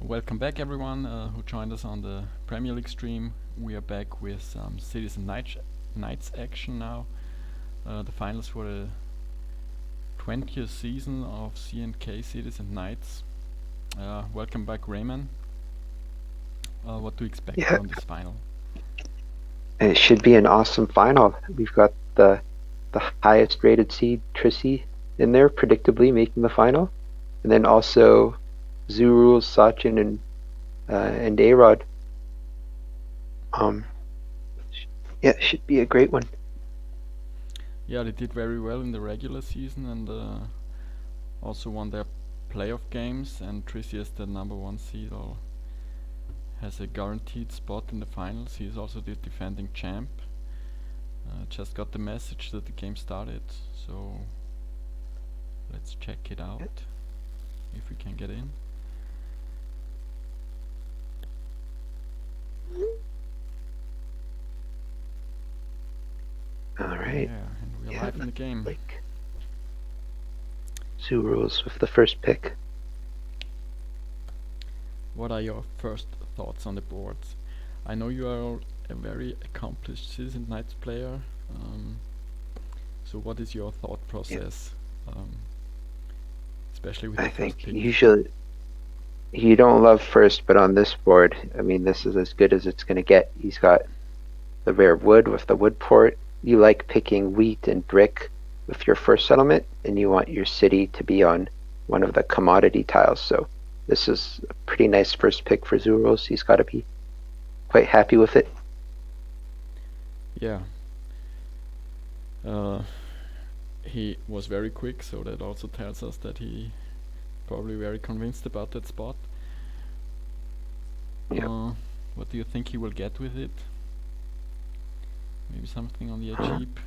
Welcome back, everyone who joined us on the Premier League stream. We are back with some Cities and Knights action now. The finals for the 20th season of C&K Cities and Knights. Welcome back, Raymond. What to expect Yeah, from this final? it should be an awesome final. We've got the highest rated seed, Trissie, in there, predictably making the final. And then also Zurules, Sachin, and Arod. Um, yeah, it should be a great one. Yeah, they did very well in the regular season and also won their playoff games. And Trissi is the number one seed, or has a guaranteed spot in the finals. He is also the defending champ. Just got the message that the game started, so let's check it out if we can get in. All right. Yeah, and we're Yeah, live in the game. like Zurules with the first pick. What are your first thoughts on the boards? I know you are a very accomplished Citizen Knights player. So what is your thought Yeah, process, um, especially with I the first think pick? usually you don't love first, but on this board, I mean, this is as good as it's going to get. He's got the rare wood with the wood port. You like picking wheat and brick with your first settlement, and you want your city to be on one of the commodity tiles. So this is a pretty nice first pick for Zuros. He's got to be quite happy with it. Yeah. Uh, he was very quick, so that also tells us that he probably very convinced about that spot. Yeah. What do you think he will get with it? Maybe something on the edge Um, heap.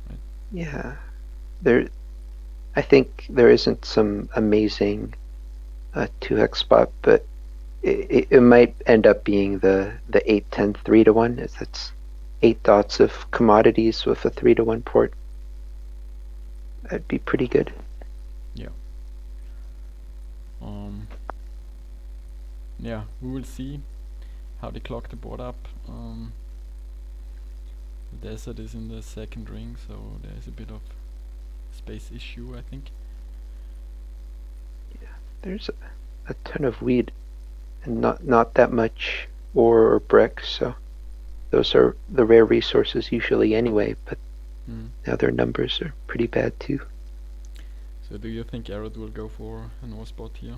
Right. yeah. There, I think there isn't some amazing 2x spot, but it might end up being the 8-10 3-1. It's 8 dots of commodities with a 3-1 port. That'd be pretty good. Yeah. Um, yeah, we will see how they clock the board up. The desert is in the second ring, so there is a bit of space issue, I think. There's a ton of weed and not that much ore or brick, so those are the rare resources usually anyway, but Mm. now their numbers are pretty bad too. So do you think Arod will go for a north spot here?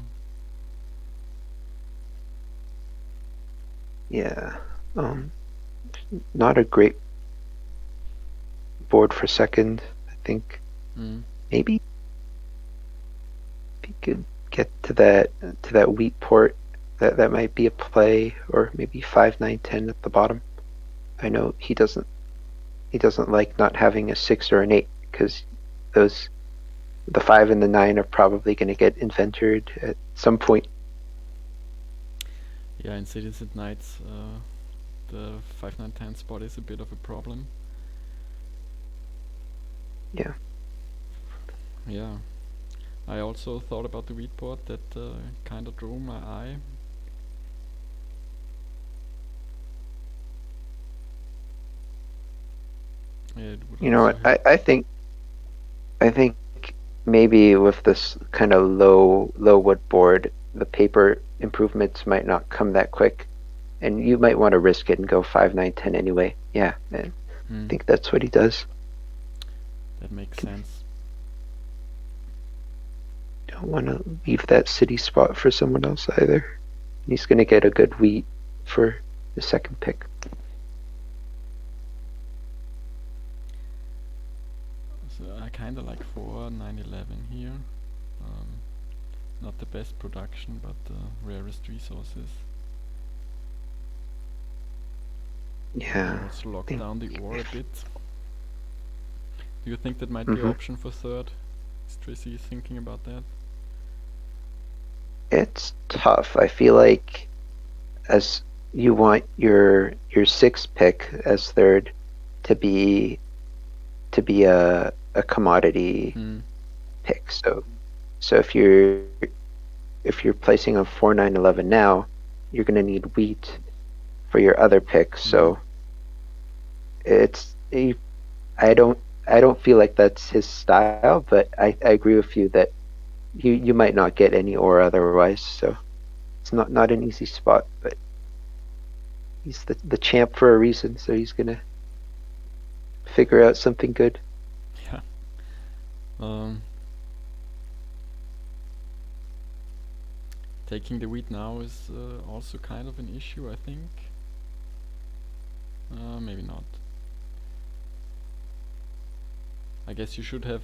Yeah. Um Not a great board for second. I think Mm. maybe if you could get to that wheat port, that might be a play, or maybe 5-9-10 at the bottom. I know he doesn't like not having a 6 or an 8 because those the 5 and the 9 are probably going to get inventored at some point. Yeah, in Cities at Nights, the 5-9-10 spot is a bit of a problem. Yeah. Yeah. I also thought about the wheat board that kind of drew my eye. It would You know also what? help. I think maybe with this kind of low wood board, the paper improvements might not come that quick, and you might want to risk it and go 5-9-10 anyway. Yeah, and I Hmm. think that's what he does. That makes sense. Don't want to leave that city spot for someone else either. He's going to get a good wheat for the second pick. So I kind of like 4-9-11 here. Um, not the best production, but the rarest resources. They Yeah, also I lock think down the ore a bit. Do you think that might be an mm-hmm. option for third? Is Tracy thinking about that? It's tough. I feel like as you want your sixth pick as third to be a commodity Hmm. pick. So if if you're placing on 4-9-11 now, you're going to need wheat for your other picks. So it's I don't feel like that's his style, but I agree with you that you might not get any ore otherwise. So it's not an easy spot, but he's the champ for a reason. So he's gonna figure out something good. Yeah. Um, Taking the wheat now is also kind of an issue, I think. Maybe not. I guess you should have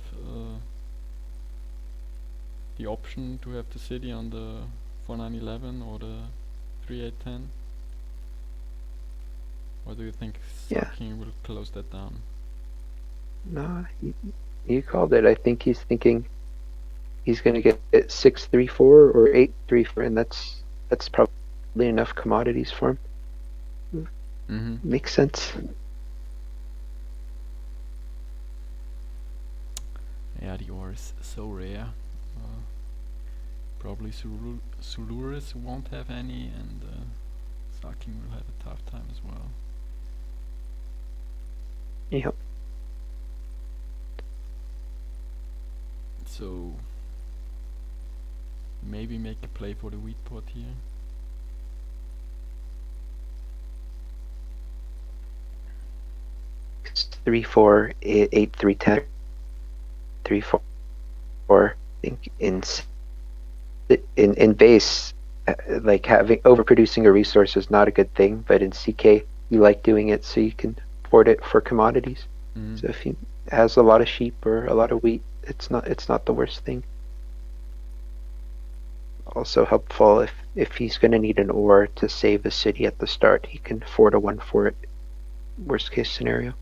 the option to have the city on the 4911 or the 3810. Or do you think Yeah, Sachin will close that down? no, you called it. I think he's thinking he's gonna get 6-3-4 or 8-3-4, and that's probably enough commodities for him. Mm-hmm. Makes sense. Yeah, the ore is so rare. Probably Zurules won't have any, and Sachin will have a tough time as well. Yep. So maybe make a play for the wheat pot here. It's 3-4, 8-3-10, 3-4. I think in base, like having overproducing a resource is not a good thing, but in CK you like doing it so you can afford it for commodities. Mm. So if he has a lot of sheep or a lot of wheat, it's not the worst thing. Also helpful if he's going to need an ore to save a city at the start, he can 4-1 for it. Worst case scenario.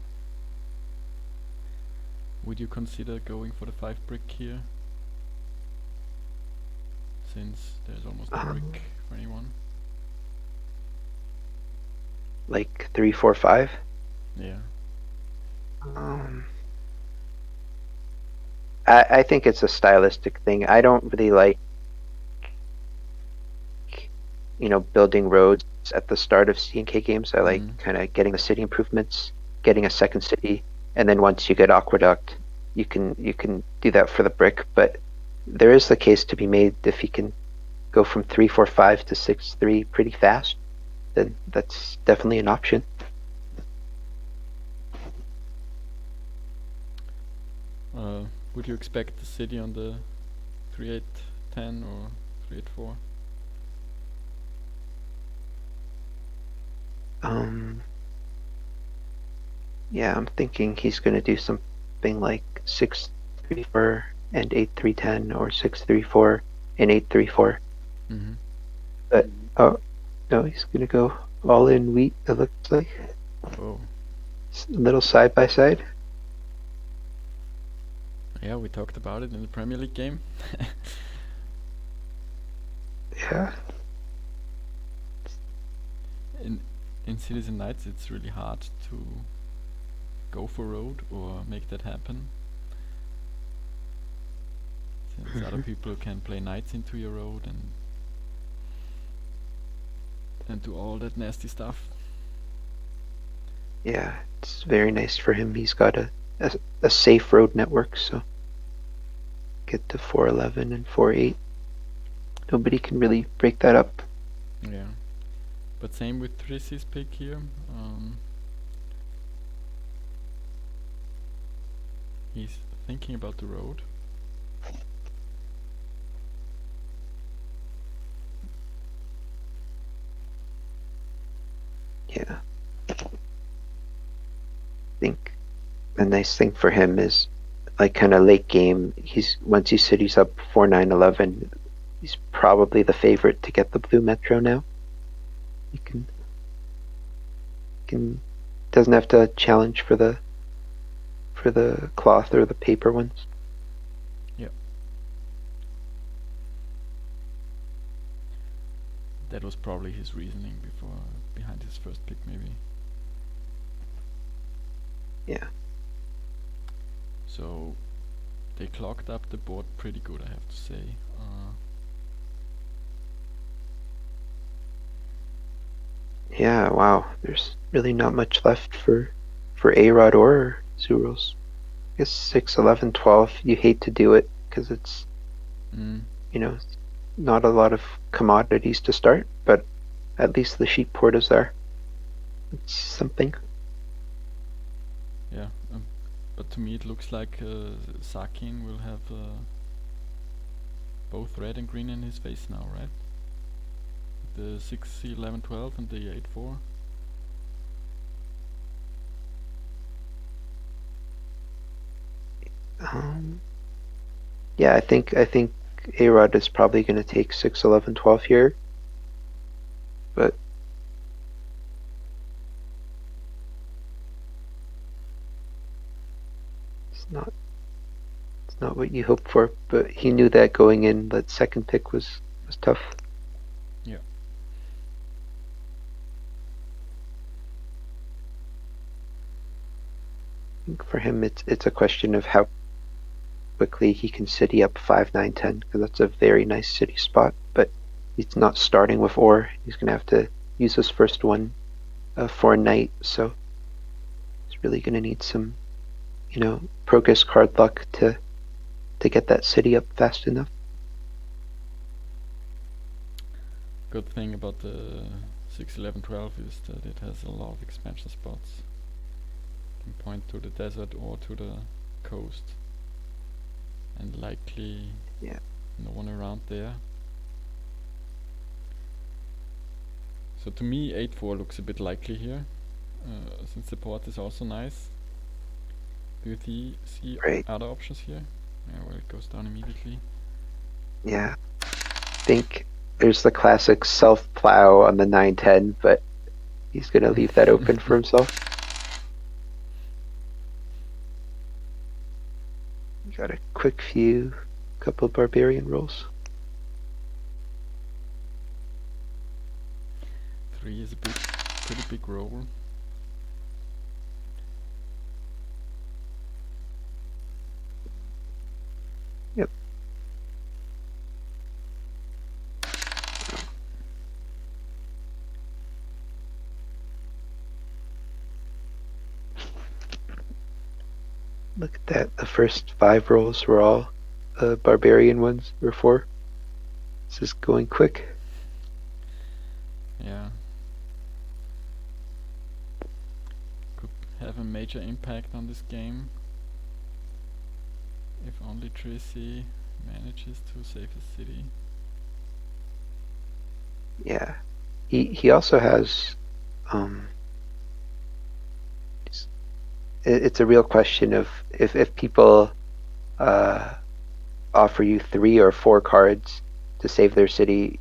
Would you consider going for the 5 brick here? Since there's almost a brick for anyone. Like 3-4-5. Yeah. I think it's a stylistic thing. I don't really like, building roads at the start of C&K games. I like kind of getting the city improvements, getting a second city, and then once you get aqueduct, you can do that for the brick. But there is the case to be made if he can go from 3-4-5 to 6-3 pretty fast, then that's definitely an option. Would you expect the city on the 3810 or 384? Yeah, I'm thinking he's going to do something like 6-3-4 and 8-3-10 or 6-3-4 and 8-3-4. Mm-hmm. But oh no, he's going to go all in wheat. It looks like Oh. a little side by side. Yeah, we talked about it in the Premier League game. Yeah. In Cities and Knights, it's really hard to go for road or make that happen. Since other people can play knights into your road and do all that nasty stuff. Yeah, it's very nice for him. He's got a safe road network, so get to 4-11 and 4-8. Nobody can really break that up. Yeah. But same with Trissie's pick here. He's thinking about the road. Yeah. I think a nice thing for him is like kind of late game. Once he cities up 4-9-11, he's probably the favorite to get the blue metro now. He can doesn't have to challenge for the cloth or the paper ones. Yeah. That was probably his reasoning behind his first pick, maybe. Yeah. So they clogged up the board pretty good, I have to say. Yeah, wow. There's really not much left for arod or Zurules. I guess 6, 11, 12. You hate to do it because it's, Mm. you know, not a lot of commodities to start, but at least the sheep port is there. It's something. Yeah, but to me it looks like Sakin will have both red and green in his face now, right? The 6, 11, 12 and the 8, 4. Um, yeah, I think arod is probably going to take 6, 11, 12 here, but it's not what you hope for. But he knew that going in. That second pick was tough. Yeah. I think for him, it's a question of how quickly he can city up 5, 9, 10 because that's a very nice city spot. But he's not starting with ore. He's going to have to use his first one for a knight. So he's really going to need some, progress card luck to get that city up fast enough. Good thing about the 6, 11, 12 is that it has a lot of expansion spots. You can point to the desert or to the coast, and likely Yeah. no one around there. So to me 8, 4 looks a bit likely here, since the port is also nice. Do you see Right. other options here? Yeah, well, it goes down immediately. Yeah. I think there's the classic self plow on the 9-10, but he's going to leave that open for himself. Got a quick few, couple barbarian rolls. 3 is a pretty big roll. Yep. Look at that. The first 5 rolls were all barbarian ones, or 4. This is going quick. Yeah. Could have a major impact on this game if only Trissie manages to save his city. Yeah. He also has it's a real question of if people offer you 3 or 4 cards to save their city,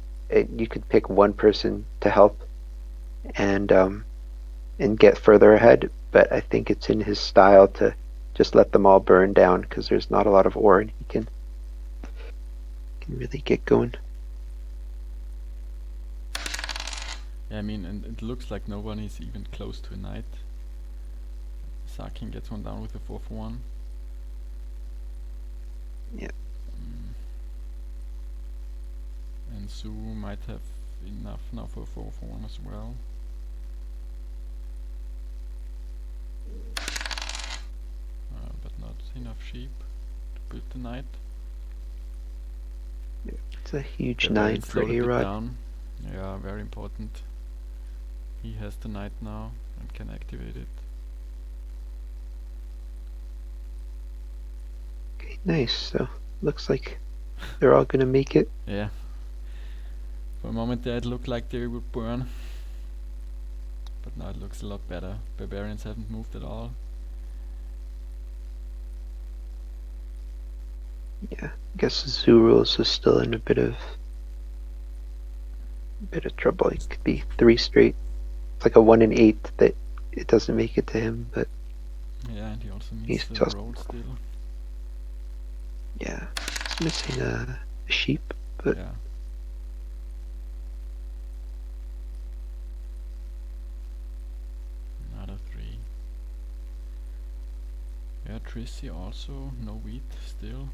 you could pick one person to help and get further ahead. But I think it's in his style to just let them all burn down because there's not a lot of ore and he can really get going. Yeah, I mean, and it looks like no one is even close to a knight. Sakin gets one down with a 4 for 1. Yeah. And Su might have enough now for a 4 for 1 as well. But not enough sheep to build the knight. It's a huge Barbarian 9 for slowed a bit arod. down. Yeah, very important. He has the knight now and can activate it. Okay, nice. So looks like they're all gonna make it. Yeah. For a moment there it looked like they would burn. But now it looks a lot better. Barbarians haven't moved at all. Yeah, I guess Zurules is still in a bit of trouble. It could be 3 straight. It's like a 1 in 8 that it doesn't make it to him, but Yeah, and he also he's needs the just roll still. yeah, he's missing a sheep, but Yeah. Another 3. Yeah, Trissie also, no wheat still.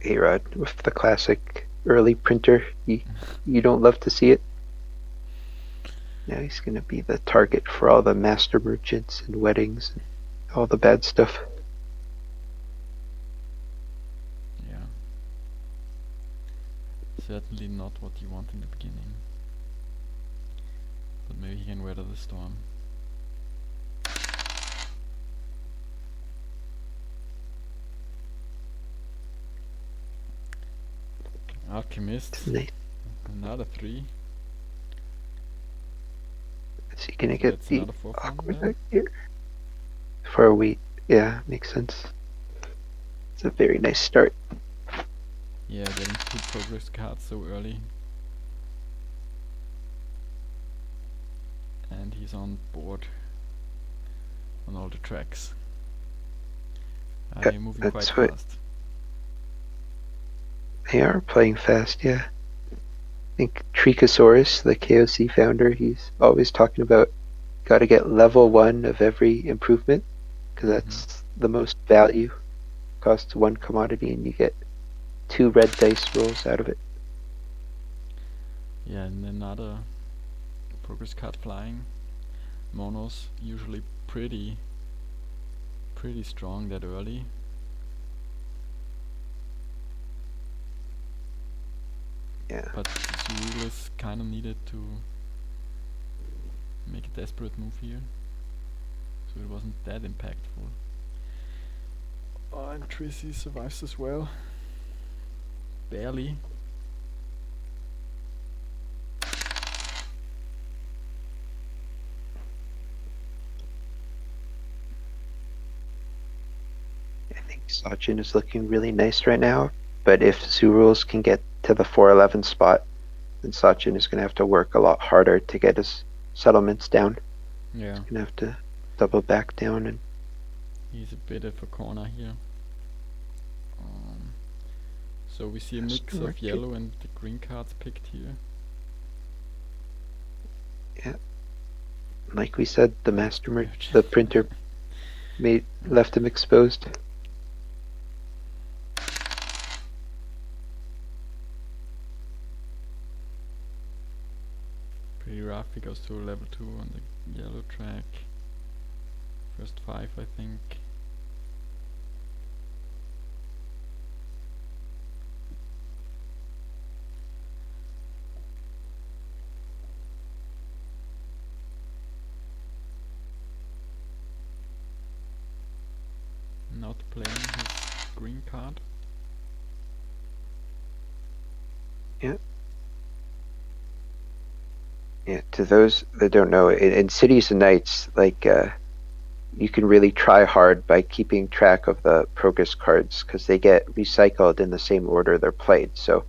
arod with the classic early printer. You don't love to see it. Now he's gonna be the target for all the master merchants and weddings and all the bad stuff. Yeah. Certainly not what you want in the beginning. But maybe he can weather the storm. Alchemist. Another 3. Is he gonna So get that's the another 4 from aqueduct there. here? For wheat, yeah, makes sense. It's a very nice start. Yeah, getting 2 progress cards so early. And he's on board on all the tracks. Yeah, They're moving quite that's what fast. they are playing fast, yeah. I think Trichosaurus, the KOC founder, he's always talking about gotta get level 1 of every improvement, because that's the most value. Costs 1 commodity and you get 2 red dice rolls out of it. Yeah, and another progress card flying. Monos usually pretty strong that early. Yeah. But Zurules kinda needed to make a desperate move here. So it wasn't that impactful. Oh, and Trissie survives as well. Barely. I think Sachin is looking really nice right now, but if Zurules can get to the 411 spot, then Sachin is going to have to work a lot harder to get his settlements down. Yeah. He's going to have to double back down. And He's a bit of a corner here. So we see a mix of yellow and the green cards picked here. Yeah. Like we said, the the printer left him exposed. Pretty rough. He goes to level 2 on the yellow track. First 5, I think. Not playing his green card. Yeah. Yeah, to those that don't know, in Cities and Knights, like you can really try hard by keeping track of the progress cards because they get recycled in the same order they're played. So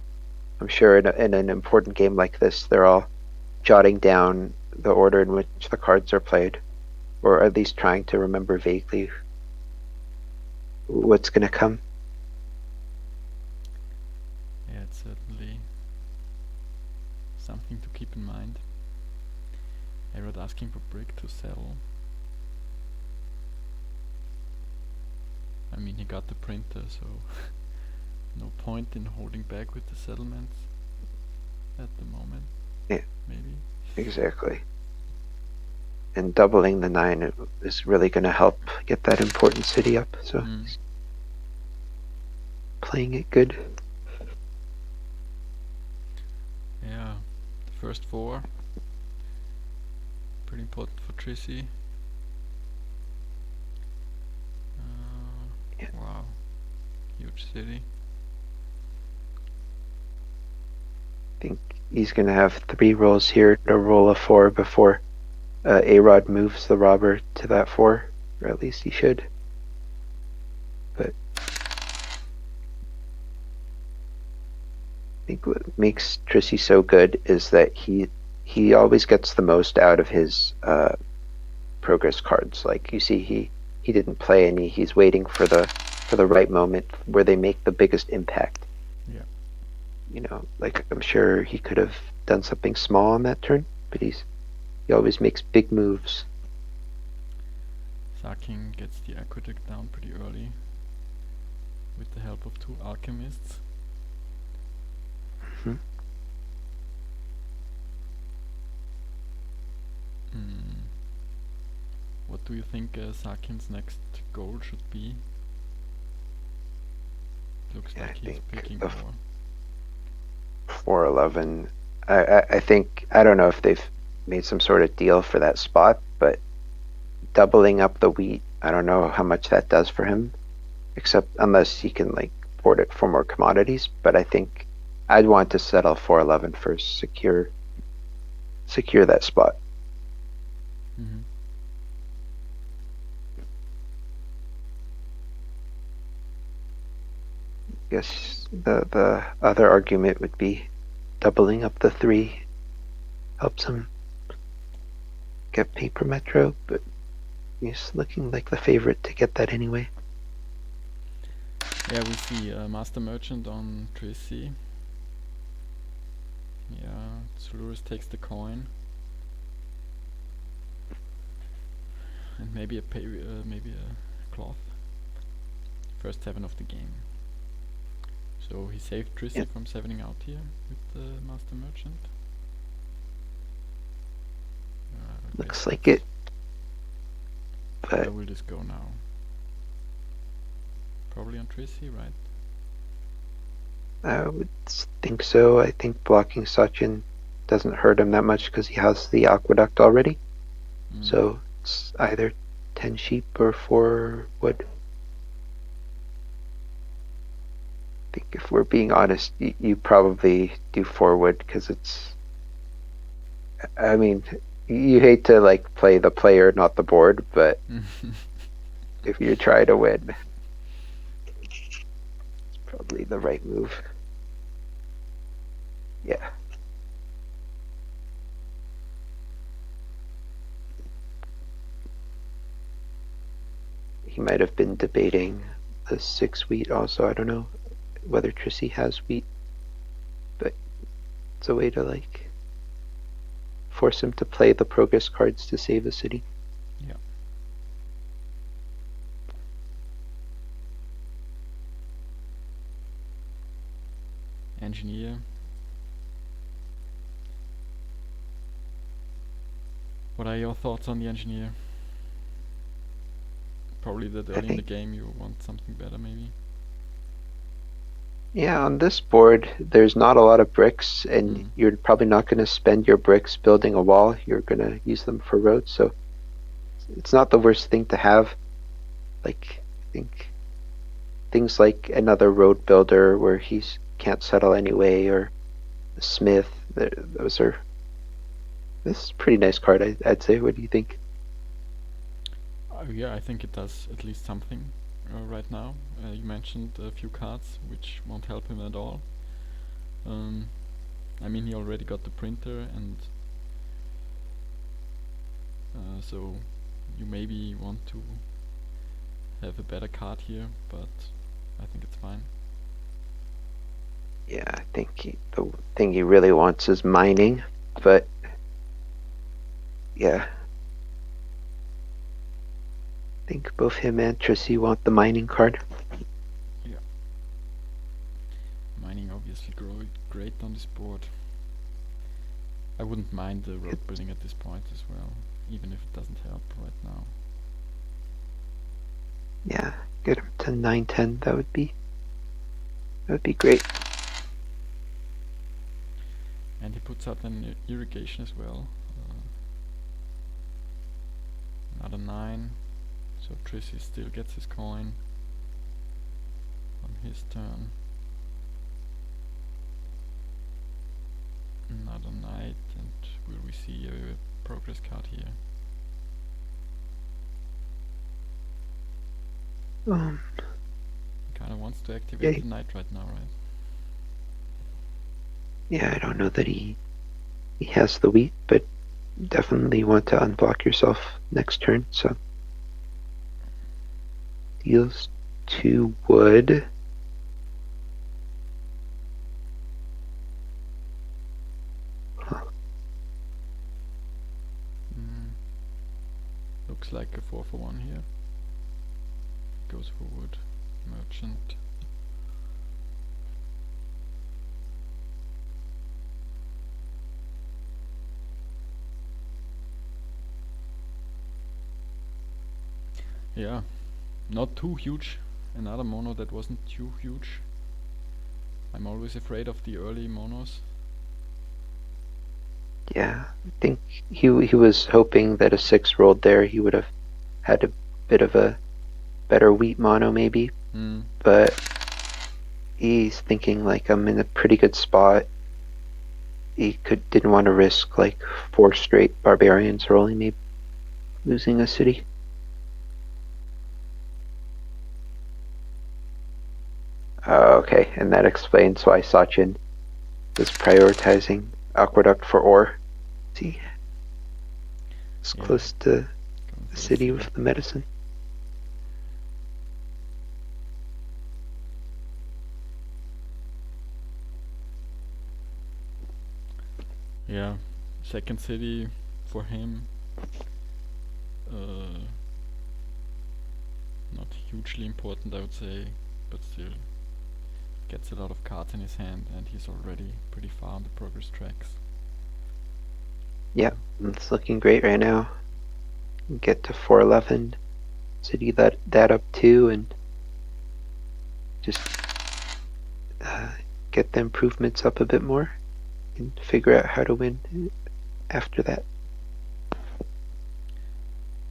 I'm sure in an important game like this, they're all jotting down the order in which the cards are played, or at least trying to remember vaguely what's going to come. Yeah, it's certainly something to keep in mind. Arod asking for brick to sell. I mean, he got the printer, so no point in holding back with the settlements at the moment. Yeah, maybe. Exactly. And doubling the 9 is really going to help get that important city up. So he's playing it good. Yeah, the first 4. Pretty important for Trissie. Yeah. Wow, huge city. I think he's going to have 3 rolls here to roll a 4 before Arod moves the robber to that 4, or at least he should. But I think what makes Trissie so good is that he always gets the most out of his progress cards. Like you see, he didn't play any. He's waiting for the right moment where they make the biggest impact. Yeah. You know, like I'm sure he could have done something small on that turn, but he always makes big moves. Sacking gets the aqueduct down pretty early with the help of 2 alchemists. Hmm. Mm. What do you think Sakin's next goal should be? Looks Yeah, like I he's think picking the more. 411. I think, I don't know if they've made some sort of deal for that spot, but doubling up the wheat, I don't know how much that does for him, except unless he can like port it for more commodities. But I think I'd want to settle 411 first, secure that spot. Mm-hmm. Guess the other argument would be doubling up the 3 helps him get paper metro, but he's looking like the favorite to get that anyway. Yeah, we see Master Merchant on trissie. Yeah, Zurules takes the coin. And maybe maybe a cloth. First 7 of the game. So he saved trissie Yeah. from 7ing out here with the Master Merchant. Looks like it. Where But will this go now? Probably on trissie, right? I would think so. I think blocking Sachin doesn't hurt him that much because he has the aqueduct already. Mm. So it's either 10 sheep or 4 wood. I think if we're being honest, you probably do 4 wood because it's, I mean, you hate to like play the player, not the board, but if you try to win, it's probably the right move. Yeah. He might have been debating the 6 wheat also. I don't know whether Trissie has wheat, but it's a way to like force him to play the progress cards to save the city. Yeah. Engineer. What are your thoughts on the engineer? Probably that I early in the think, game you want something better, maybe. yeah, on this board, there's not a lot of bricks, and Mm. you're probably not going to spend your bricks building a wall. You're going to use them for roads, so it's not the worst thing to have. Like, I think things like another road builder where he can't settle anyway, or a smith, those are. This is a pretty nice card, I'd say. What do you think? Yeah, I think it does at least something right now. You mentioned a few cards which won't help him at all. Um, I mean, he already got the printer, and so you maybe want to have a better card here, but I think it's fine. Yeah, I think the thing he really wants is mining, but yeah, I think both him and Trissie want the mining card. Yeah. Mining obviously great on this board. I wouldn't mind the road building at this point as well, even if it doesn't help right now. Yeah, get him to 910. That would be great. And he puts out an irrigation as well. Another 9. So trissie still gets his coin on his turn. Another knight, and will we see a progress card here? Kinda wants to activate Yeah, the knight right now, right? yeah. I don't know that he has the wheat, but definitely want to unblock yourself next turn. So deals 2 wood. Huh. Looks like a 4 for 1 here. Goes for wood. Merchant. Yeah, not too huge. Another mono that wasn't too huge. I'm always afraid of the early monos. Yeah, I think he was hoping that a 6 rolled there. He would have had a bit of a better wheat mono maybe, but he's thinking like I'm in a pretty good spot. He didn't want to risk like 4 straight barbarians rolling, maybe losing a city. Okay, and that explains why Sachin was prioritizing aqueduct for ore. See, it's Yeah, close to going the for city with the medicine. Yeah, second city for him. Not hugely important, I would say, but still gets a lot of cards in his hand, and he's already pretty far on the progress tracks. Yeah, it's looking great right now. Get to 411, city that up too, and just get the improvements up a bit more and figure out how to win after that.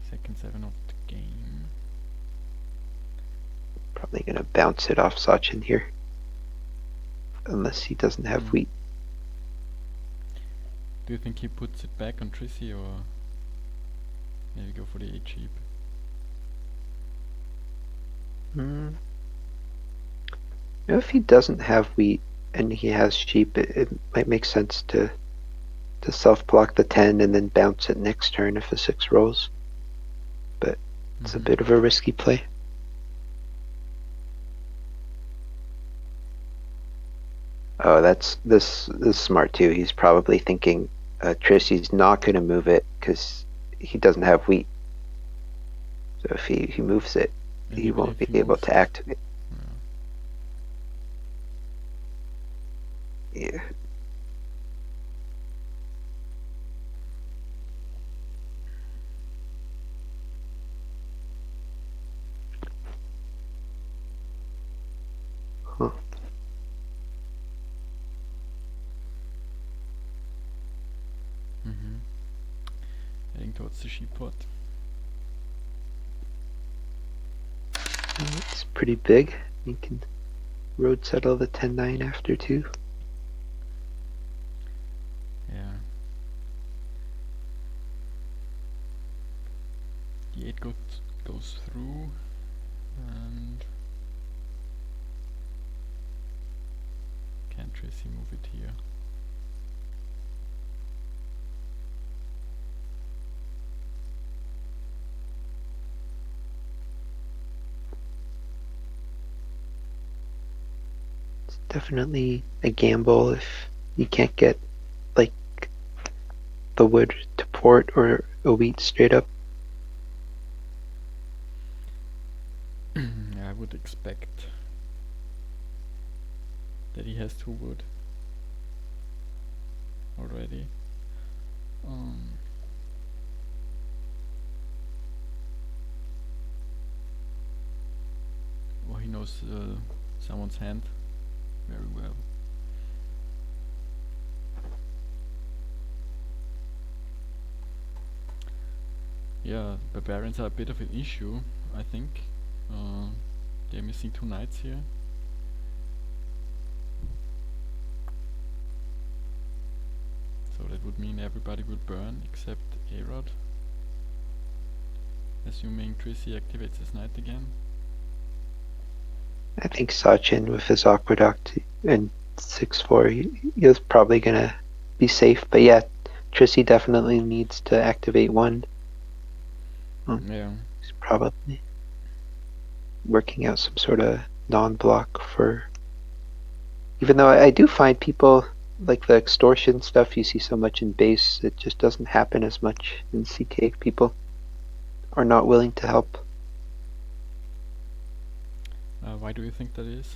Second 7 of the game. Probably gonna bounce it off Sachin here, unless he doesn't have wheat. Do you think he puts it back on Trissie, or maybe go for the 8 cheap? If he doesn't have wheat and he has sheep, it might make sense to self-block the 10 and then bounce it next turn if a 6 rolls. But it's a bit of a risky play. Oh, this is smart too. He's probably thinking Trissie's not going to move it because he doesn't have wheat. So if he moves it, he won't be able to activate. Yeah. Huh. Heading towards the sheep pot. It's pretty big. You can road settle the 10-9 after too. Yeah. The 8 goes through, and can Trissie move it here? It's definitely a gamble if you can't get like the wood to port or a wheat straight up. Yeah, I would expect that he has 2 wood already. Or he knows someone's hand very well. Yeah, barbarians are a bit of an issue, I think. They're missing 2 knights here. So that would mean everybody will burn except Arod. Assuming Trissie activates his knight again. I think Sachin with his aqueduct and 6-4, he's probably gonna be safe. But yeah, Trissie definitely needs to activate 1. Yeah. He's probably working out some sort of non-block for. Even though I do find people like the extortion stuff you see so much in base, it just doesn't happen as much in CK. People are not willing to help. Why do you think that is?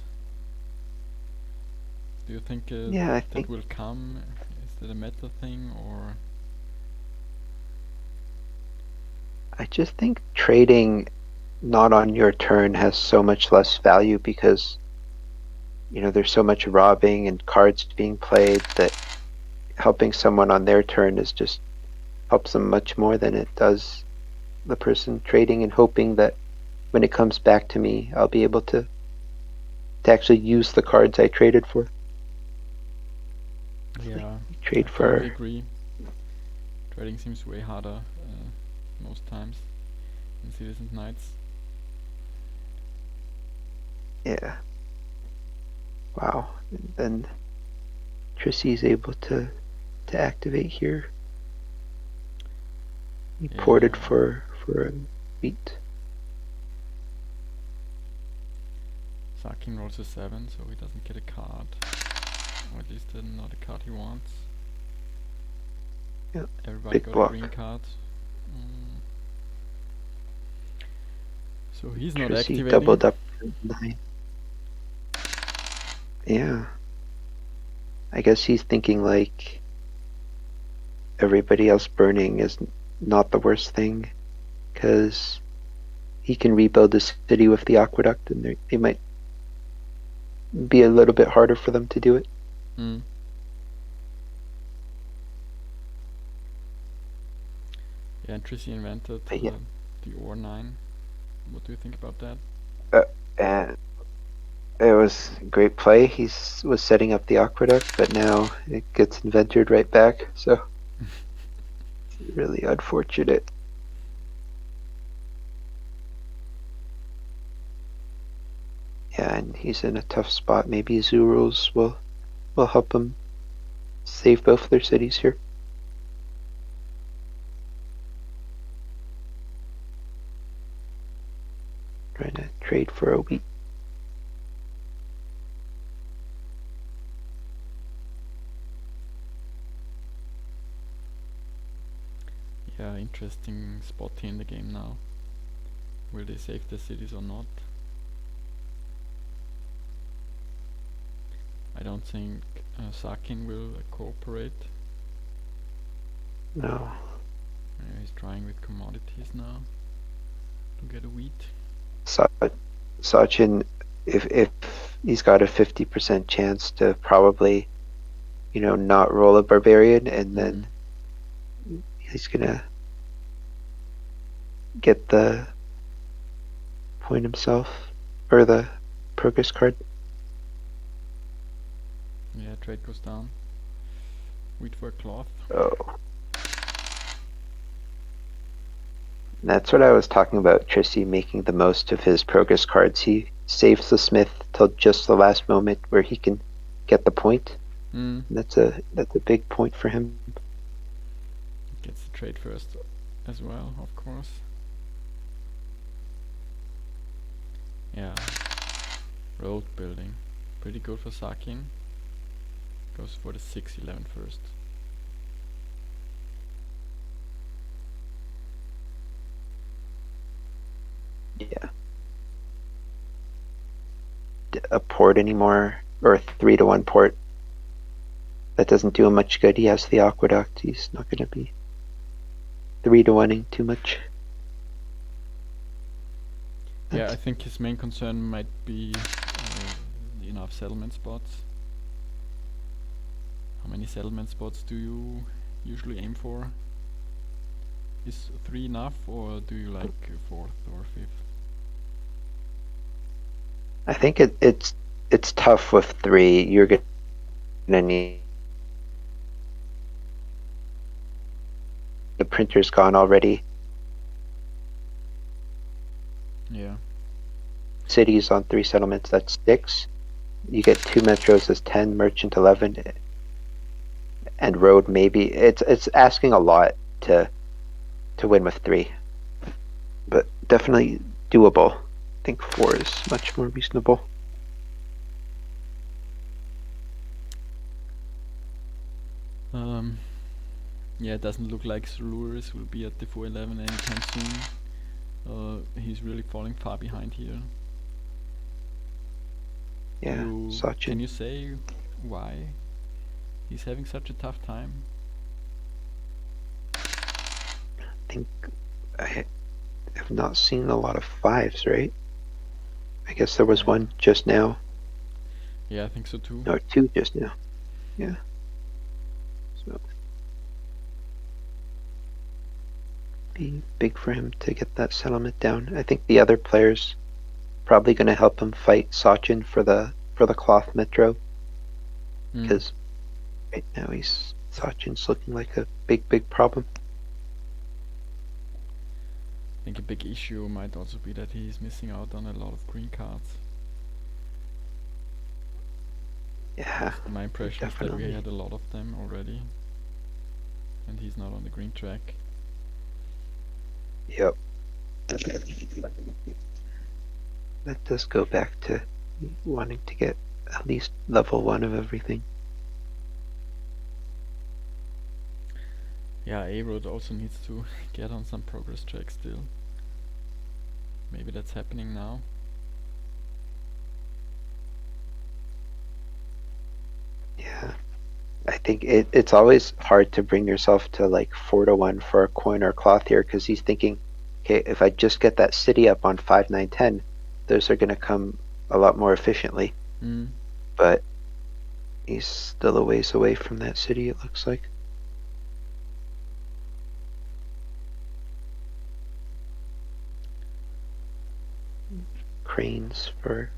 Do you think I that think will come? Is that a meta thing, or? I just think trading not on your turn has so much less value because, there's so much robbing and cards being played that helping someone on their turn is just helps them much more than it does the person trading and hoping that when it comes back to me, I'll be able to actually use the cards I traded for. Yeah, Trade I for totally agree. Trading seems way harder most times in Cities and Knights. yeah. Wow. And then Trissy's able to activate here. He ported for a beat. Sakin rolls a 7, so he doesn't get a card. Or at least not a card he wants. Yep. Everybody Big got block. a green card. So he's not Trissy activating. doubled up 9. Yeah. I guess he's thinking like everybody else burning is not the worst thing because he can rebuild the city with the aqueduct and they might be a little bit harder for them to do it. Mm. Yeah, and Trissy invented Yeah. the ore 9. What do you think about that? And it was a great play. He was setting up the aqueduct, but now it gets invented right back. So it's really unfortunate. Yeah, and he's in a tough spot. Maybe Zurules will help him save both their cities here. Trying to trade for a wheat. Yeah, interesting spot here in the game now. Will they save their cities or not? I don't think Sakin will cooperate. No. He's trying with commodities now to get a wheat. Sachin, if he's got a 50% chance to probably, not roll a barbarian, and then he's gonna get the point himself or the progress card. Yeah, trade goes down. Wheat for a cloth. Oh. That's what I was talking about, Trissy making the most of his progress cards. He saves the smith till just the last moment where he can get the point. That's a big point for him. Gets the trade first as well, of course. Yeah. Road building. Pretty good for Sakin. Goes for the 6-11 first. Yeah. A port anymore, or a 3-1 port. That doesn't do him much good. He has the aqueduct. He's not going to be 3-1ing too much. Yeah, I think his main concern might be enough settlement spots. How many settlement spots do you usually aim for? Is 3 enough, or do you like 4th or 5th? I think it's tough with 3. You're gonna need the printer's gone already. Yeah. Cities on 3 settlements, that's 6. You get 2 metros as 10, merchant 11, and road maybe. It's asking a lot to win with 3, but definitely doable. I think 4 is much more reasonable. Yeah, it doesn't look like Zurules will be at the 411 anytime soon. He's really falling far behind here. Yeah, Can you say why he's having such a tough time? I think I've not seen a lot of 5s, right? I guess there was Yeah. one just now, Yeah, I think so too. or 2 just now. Yeah. So be big for him to get that settlement down. I think the other players probably going to help him fight Sachin for the cloth metro, because right now Sachin's looking like a big problem. I think a big issue might also be that he's missing out on a lot of green cards. Yeah, My impression is that we definitely. had a lot of them already, and he's not on the green track. Yep. That does go back to wanting to get at least level 1 of everything. Yeah, arod also needs to get on some progress track still. Maybe that's happening now. Yeah. I think it's always hard to bring yourself to like 4-1 for a coin or cloth here, because he's thinking, okay, if I just get that city up on 5, 9, 10, those are going to come a lot more efficiently. But he's still a ways away from that city, it looks like. Cranes for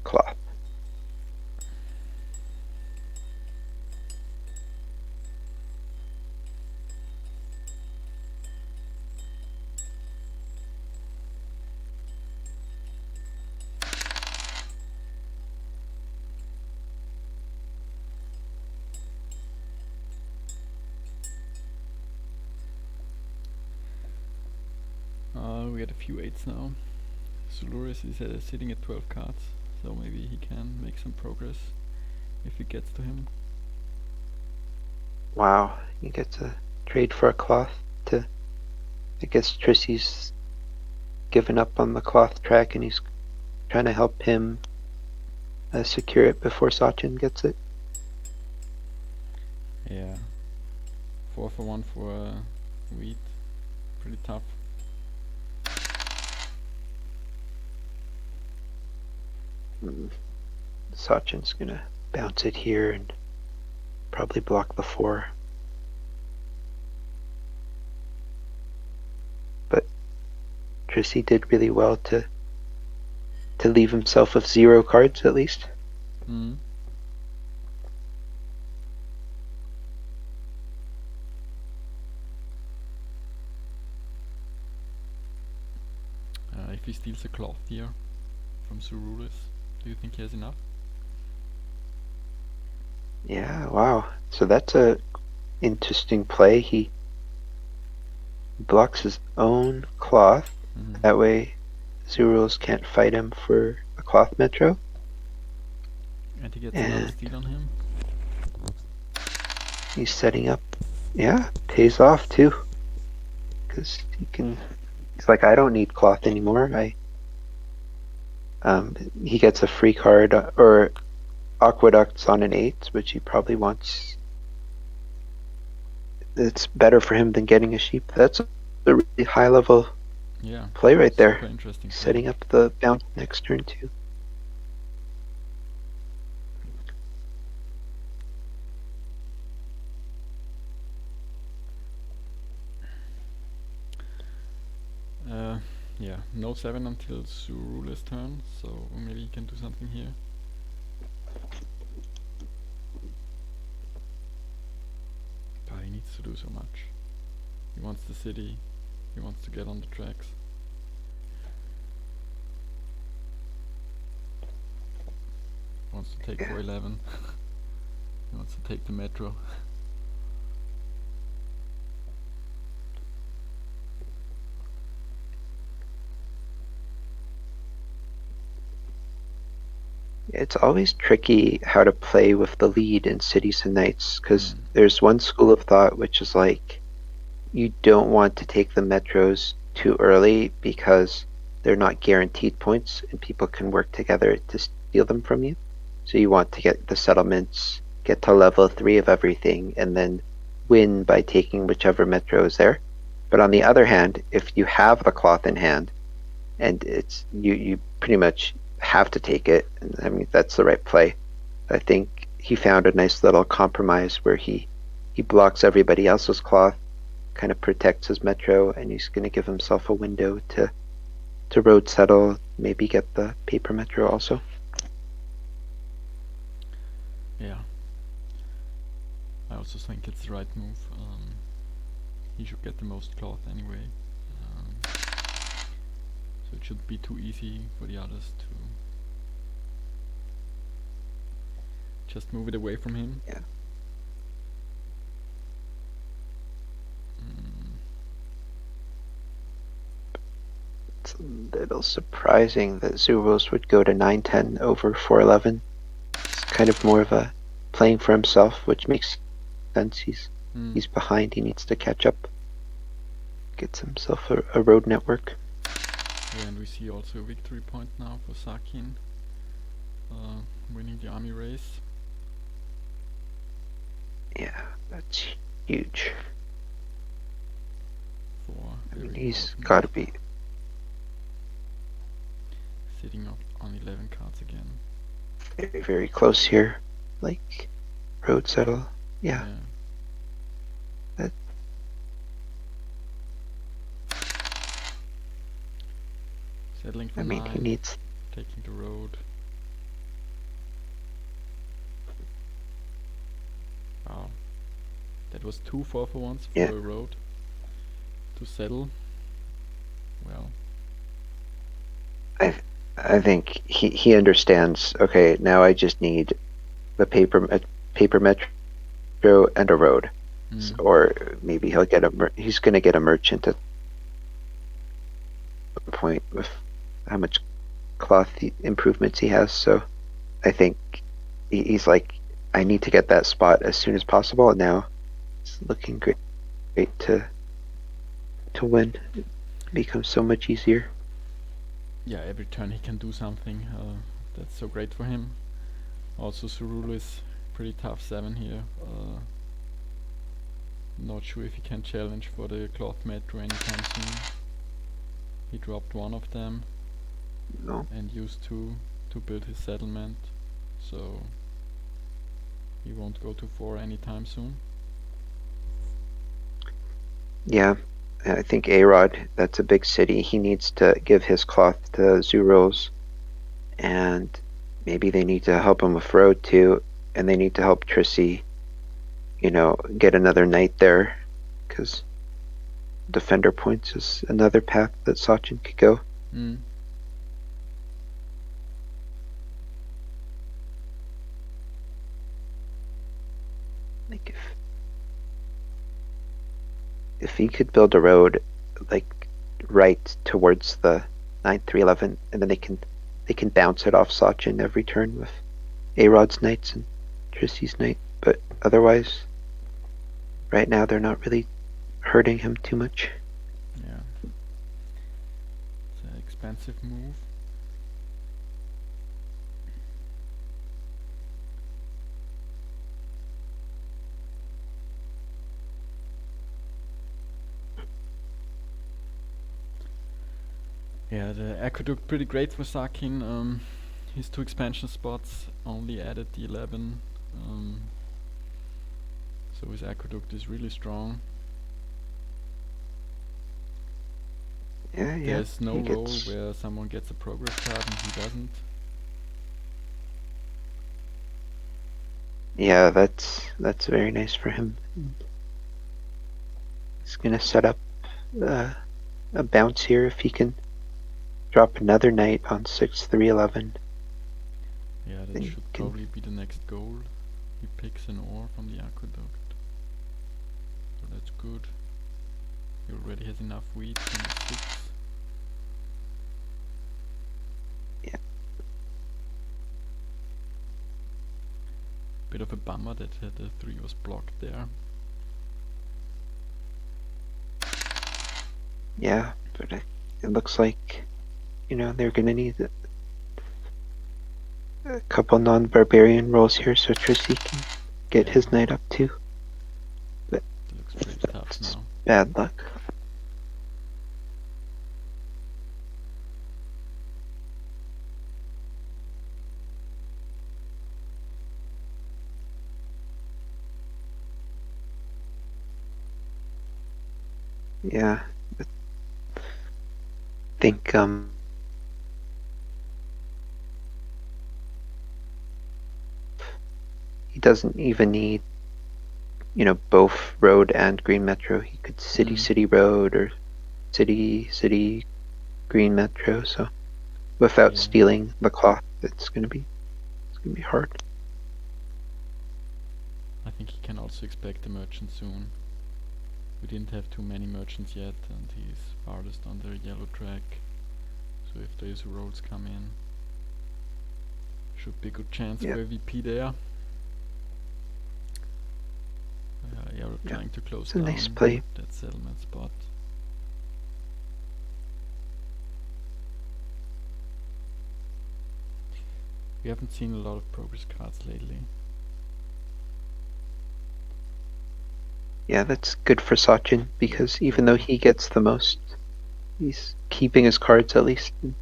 cloth. We had a few 8s now. Zurules is sitting at 12 cards, so maybe he can make some progress if it gets to him. Wow, you get to trade for a cloth to, I guess Trissie's given up on the cloth track and he's trying to help him secure it before Sachin gets it. Yeah. 4 for 1 for wheat. Pretty tough. Sachin's gonna bounce it here and probably block the 4. But Trissie did really well to leave himself with 0 cards at least. If he steals a cloth here from Zurules, do you think he has enough? Yeah, wow. So that's a interesting play. He blocks his own cloth. That way Zurules can't fight him for a cloth metro. And he gets another steal on him. He's setting up. Yeah, pays off too. Because he's like, I don't need cloth anymore. He gets a free card or aqueducts on an 8, which he probably wants. It's better for him than getting a sheep. That's a really high level play right there. Interesting play. Setting up the bounce next turn too. Yeah, no 7 until Zurules' turn, so maybe he can do something here. But he needs to do so much. He wants the city, he wants to get on the tracks. He wants to take 411. He wants to take the metro. It's always tricky how to play with the lead in Cities and Knights, because there's one school of thought which is like, you don't want to take the metros too early because they're not guaranteed points and people can work together to steal them from you. So you want to get the settlements, get to level 3 of everything, and then win by taking whichever metro is there. But on the other hand, if you have the cloth in hand, and it's you pretty much have to take it, and I mean that's the right play. I think he found a nice little compromise where he blocks everybody else's cloth, kind of protects his metro, and he's going to give himself a window to road settle, maybe get the paper metro also. Yeah. I also think it's the right move. He should get the most cloth anyway. So it shouldn't be too easy for the others to just move it away from him. Yeah. It's a little surprising that Zurules would go to 9-10 over 4-11. It's kind of more of a playing for himself, which makes sense. He's behind. He needs to catch up. Gets himself a road network. Yeah, and we see also a victory point now for Sakin, winning the army race. Yeah, that's huge. I mean, he's got to be sitting on 11 cards again. Very, very close here. Like, road settle. Yeah. That. Settling for I mean, 9, he needs. taking the road. Wow. That was 2 4-for-1s for a road to settle. Well. I think he understands. Okay, now I just need the paper metro and a road, or maybe he'll get he's going to get a merchant at the point with how much cloth improvements he has. So I think he's like, I need to get that spot as soon as possible. And now it's looking great to win. It becomes so much easier. Yeah, every turn he can do something. That's so great for him. Also, Zurules is pretty tough 7 here. Not sure if he can challenge for the cloth metro anytime soon. He dropped 1 of them and used 2 to build his settlement, so he won't go to 4 anytime soon. Yeah. I think Arod, that's a big city. He needs to give his cloth to Zurules, and maybe they need to help him with road too, and they need to help Trissie, get another knight there, because defender points is another path that Sachin could go. Like if he could build a road like right towards the 9-3-11, and then they can bounce it off Sachin every turn with Arod's knights and Trissie's knight. But otherwise, right now they're not really hurting him too much. Yeah, it's an expensive move. Yeah, the aqueduct pretty great for Sakin. His 2 expansion spots only added the 11. So his aqueduct is really strong. Yeah. There's no role where someone gets a progress card and he doesn't. Yeah, that's very nice for him. He's gonna set up a bounce here if he can drop another knight on 6-3-11. Yeah, that should probably be the next goal. He picks an ore from the aqueduct. So that's good. He already has enough wheat from the 6. Yeah. Bit of a bummer that the 3 was blocked there. Yeah, but it looks like, they're gonna need a couple non-barbarian rolls here so Trissie can get his knight up too. But it looks pretty tough now. Bad luck. Yeah. I think he doesn't even need, both road and green metro. He could city road or city green metro. So without Yeah, stealing the cloth, it's gonna be hard. I think he can also expect a merchant soon. We didn't have too many merchants yet, and he's farthest on the yellow track. So if those rolls come in, should be a good chance Yeah. for a VP there. Yeah, we're Yeah. trying to close It's a nice down play. that settlement spot. We haven't seen a lot of progress cards lately. Yeah, that's good for Sachin because even though he gets the most, he's keeping his cards at least. He's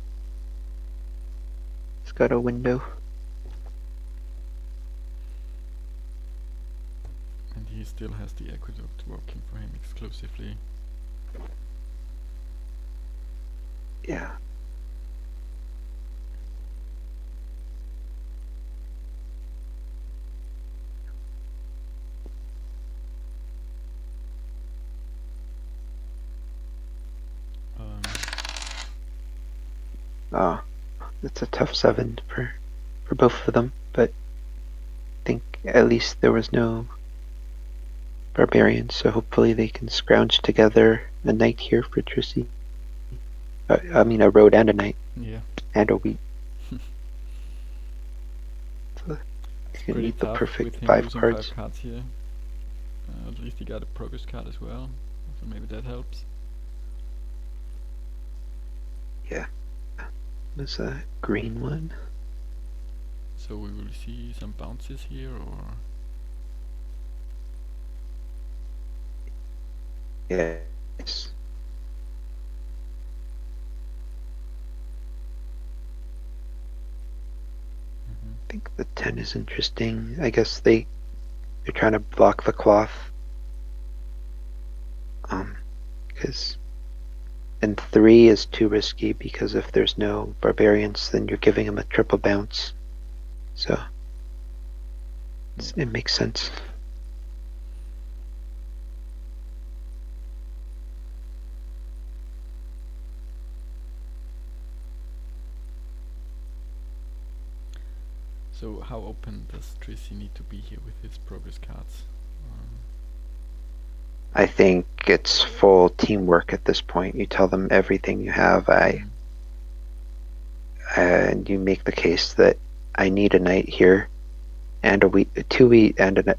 got a window. And he still has the aqueduct working for him exclusively. Yeah. Um, Ah, that's a tough 7 for both of them, but I think at least there was no Barbarian, so hopefully they can scrounge together a knight here for trissie. I mean a road and a knight. yeah. And a wheat. So It's you pretty need the tough with perfect him 5 losing cards. 5 cards here. At least he got a progress card as well, so maybe that helps. Yeah. There's a green one. So we will see some bounces here, or Yes. I think the 10 is interesting. I guess they're trying to block the cloth. Because and 3 is too risky because if there's no barbarians, then you're giving him a triple bounce. So it makes sense. so how open does Trissie need to be here with his progress cards? I think it's full teamwork at this point. You tell them everything you have. And you make the case that I need a knight here, and a 2 wheat, and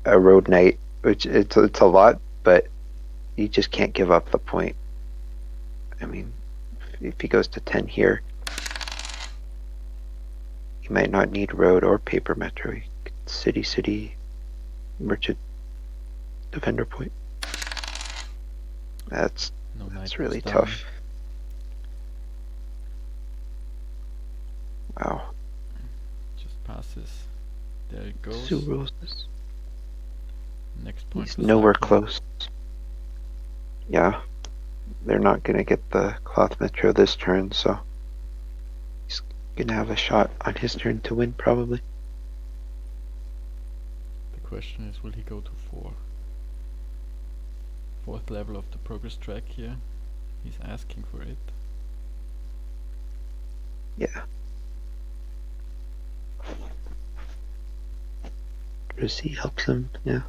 a road knight, which it's a lot, but you just can't give up the point. I mean, if he goes to 10 here, he might not need road or paper metro. He could city merchant defender point. That's No knight goes really down. tough. Wow. Just passes. There it goes. Zurules. Next point He's for nowhere Saki. close. Yeah, they're not gonna get the cloth metro this turn, so he's gonna have a shot on his turn to win probably. The question is, will he go to 4? 4th level of the progress track here. He's asking for it. Yeah. Trissie helps him, yeah.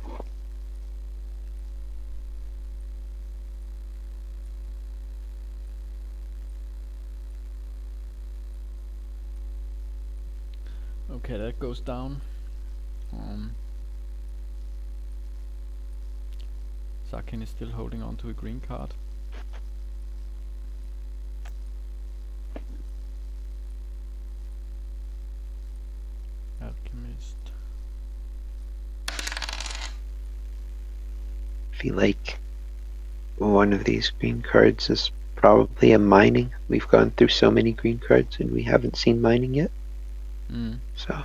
Okay, that goes down. Sakin is still holding on to a green card. Alchemist. I feel like one of these green cards is probably a mining. We've gone through so many green cards and we haven't seen mining yet. So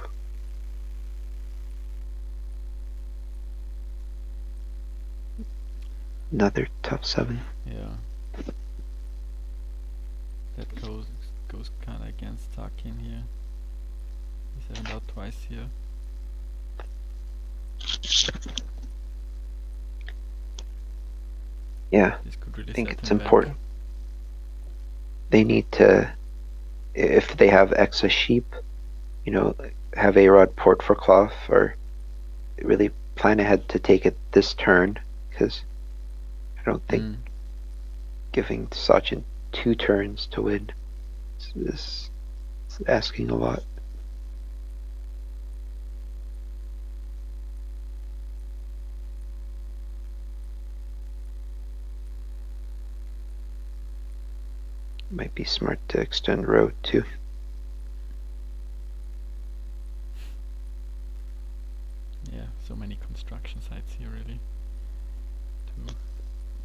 another tough 7. Yeah. That goes kinda against Sakin here. He's having out twice here. Yeah, This could really I think set it's him back. important. They need to, if they have excess sheep, you know, have arod port for cloth, or really plan ahead to take it this turn, because I don't think giving Sachin 2 turns to win is asking a lot. Might be smart to extend road too. Yeah, so many construction sites here really to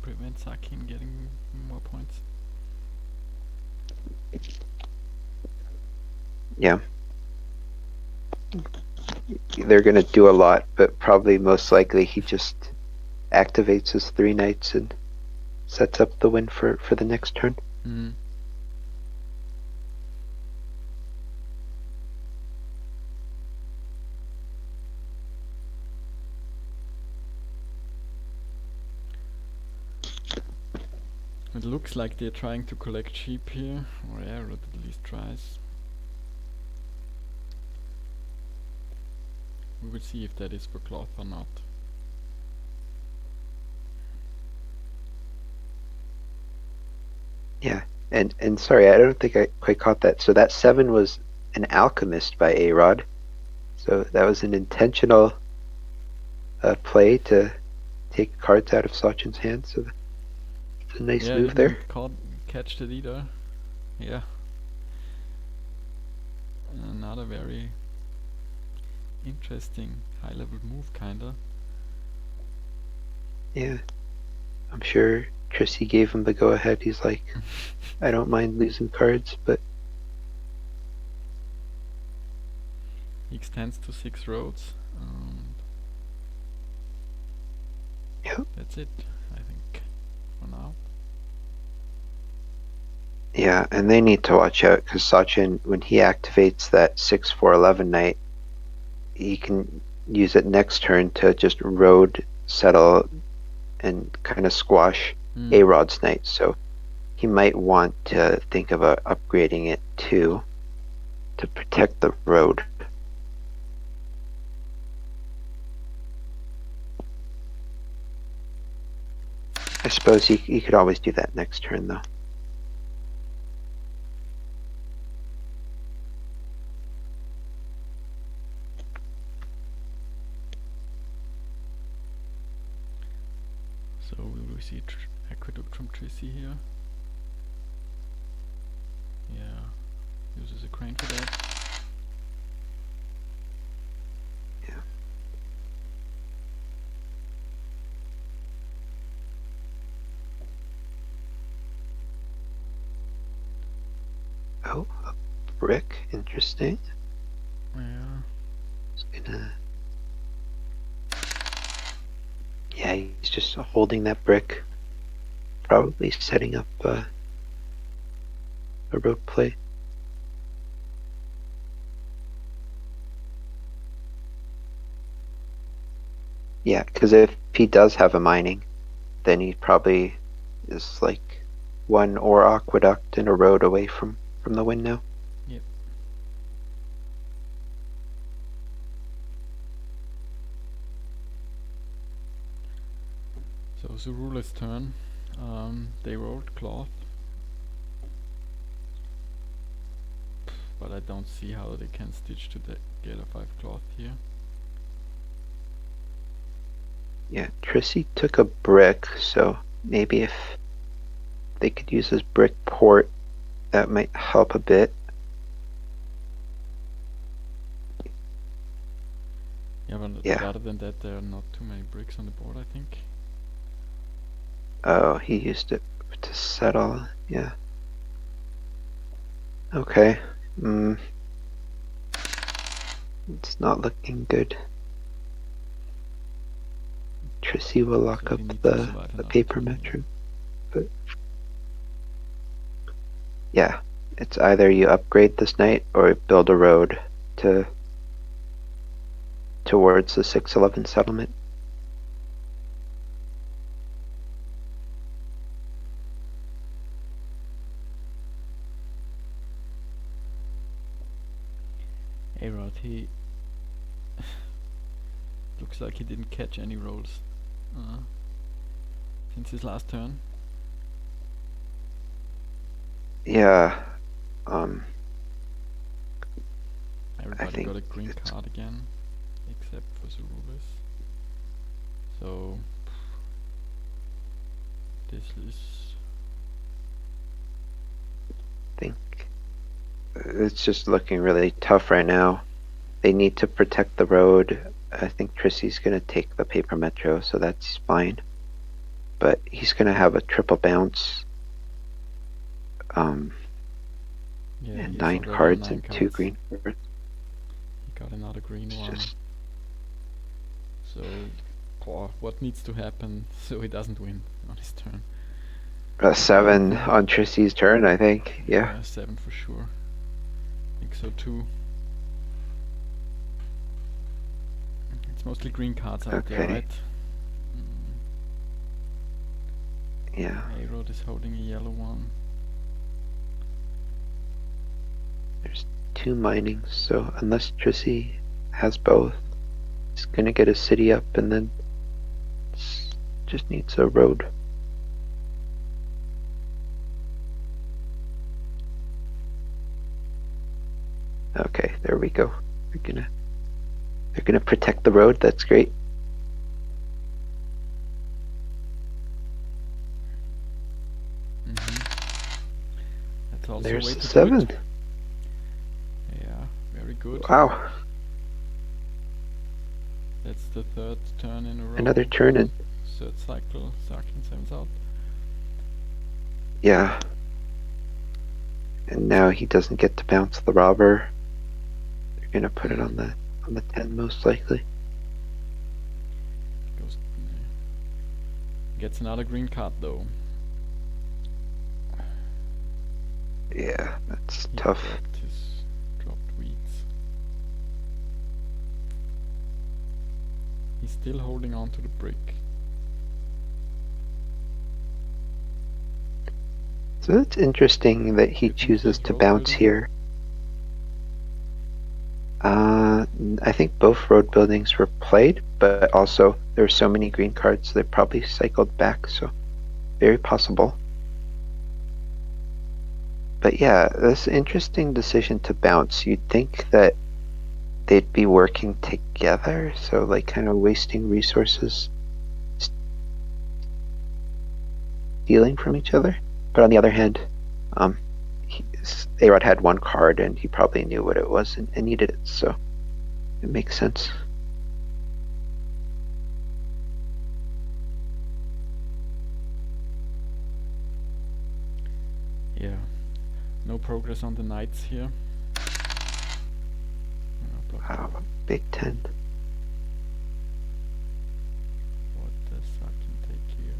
prevent Sakin getting more points. Yeah. They're gonna do a lot, but probably most likely he just activates his 3 knights and sets up the win for the next turn. It looks like they're trying to collect sheep here, or arod at least tries. We will see if that is for cloth or not. Yeah, and sorry, I don't think I quite caught that. So that 7 was an alchemist by arod. So that was an intentional play to take cards out of Sachin's hand. So that's a nice Yeah, I move there. didn't catch that either. Yeah. Another very interesting high level move kinda. Yeah, I'm sure Trissie gave him the go ahead. He's like, I don't mind losing cards, but He extends to 6 roads. yeah, That's it, I think, for now. yeah, and they need to watch out because Sachin, when he activates that 6-4-11 knight, he can use it next turn to just road settle and kind of squash Arod's knight. So he might want to think about upgrading it too to protect the road. I suppose he could always do that next turn though. So will we see Aqueduct from Trissie here? Yeah, uses a crane for that. Yeah. Oh, a brick, interesting. Yeah. It's gonna. Yeah, he's just holding that brick, probably setting up a road play. Yeah, because if he does have a mining, then he probably is like 1 or aqueduct and a road away from the win now. Yep. So Zurules' turn. They rolled cloth, but I don't see how they can stitch to the Gala 5 cloth here. Yeah, Trissie took a brick, so maybe if they could use his brick port, that might help a bit. Yeah, but other than that, there are not too many bricks on the board, I think. Oh, he used it to settle. Yeah. Okay. It's not looking good. Trissie will lock So up he needs to the survive another paper turn, yeah. metro. but yeah, it's either you upgrade this knight or build a road towards the 611 settlement. Arod, he looks like he didn't catch any rolls since his last turn. Yeah, Everybody got a green card again, except for Zurules. So this is. I think it's just looking really tough right now. They need to protect the road. I think Trissie's gonna take the paper metro, so that's fine. But he's gonna have a triple bounce. Yeah, and he's 9 already on cards 9 and cards. 2 green cards. He got another green It's one. just So, what needs to happen so he doesn't win on his turn? a 7 on Trissie's turn, I think. Yeah. 7 for sure. I think so too. It's mostly green cards out there, Okay. right? Yeah. Arod is holding a yellow one. There's 2 minings, so unless Trissie has both, he's gonna get his city up and then just needs a road. Okay, there we go. They're gonna protect the road. That's great. That's also There's a way the to 7. do it. Yeah, very good. Wow. That's the 3rd turn in a row. Another turn in. 3rd cycle, Sachin151's out. Yeah. And now he doesn't get to bounce the robber. They're gonna put it on the 10 most likely. Gets another green card though. Yeah, that's He tough. dropped weeds. He's still holding on to the brick. So it's interesting that he chooses to bounce here. I think both road buildings were played, but also there were so many green cards they probably cycled back, so very possible. But yeah, this interesting decision to bounce. You'd think that they'd be working together, so like kind of wasting resources, stealing from each other. But on the other hand, Arod had 1 card and he probably knew what it was and needed it, so it makes sense. Yeah. No progress on the knights here. Wow, big 10. What does Sachin take here?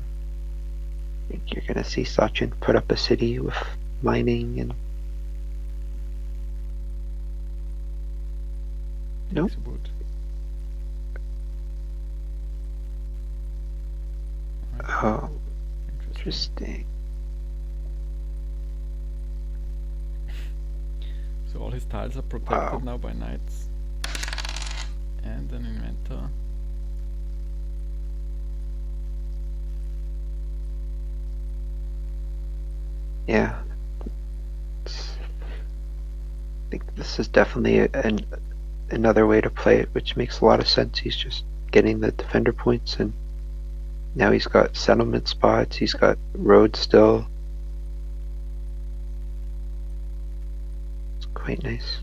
I think you're gonna see Sachin put up a city with mining and nope. Wood. Oh, interesting. So all his tiles are protected now by knights and an inventor. Yeah. I think this is definitely another way to play it, which makes a lot of sense. He's just getting the defender points, and now he's got settlement spots, he's got roads still. It's quite nice.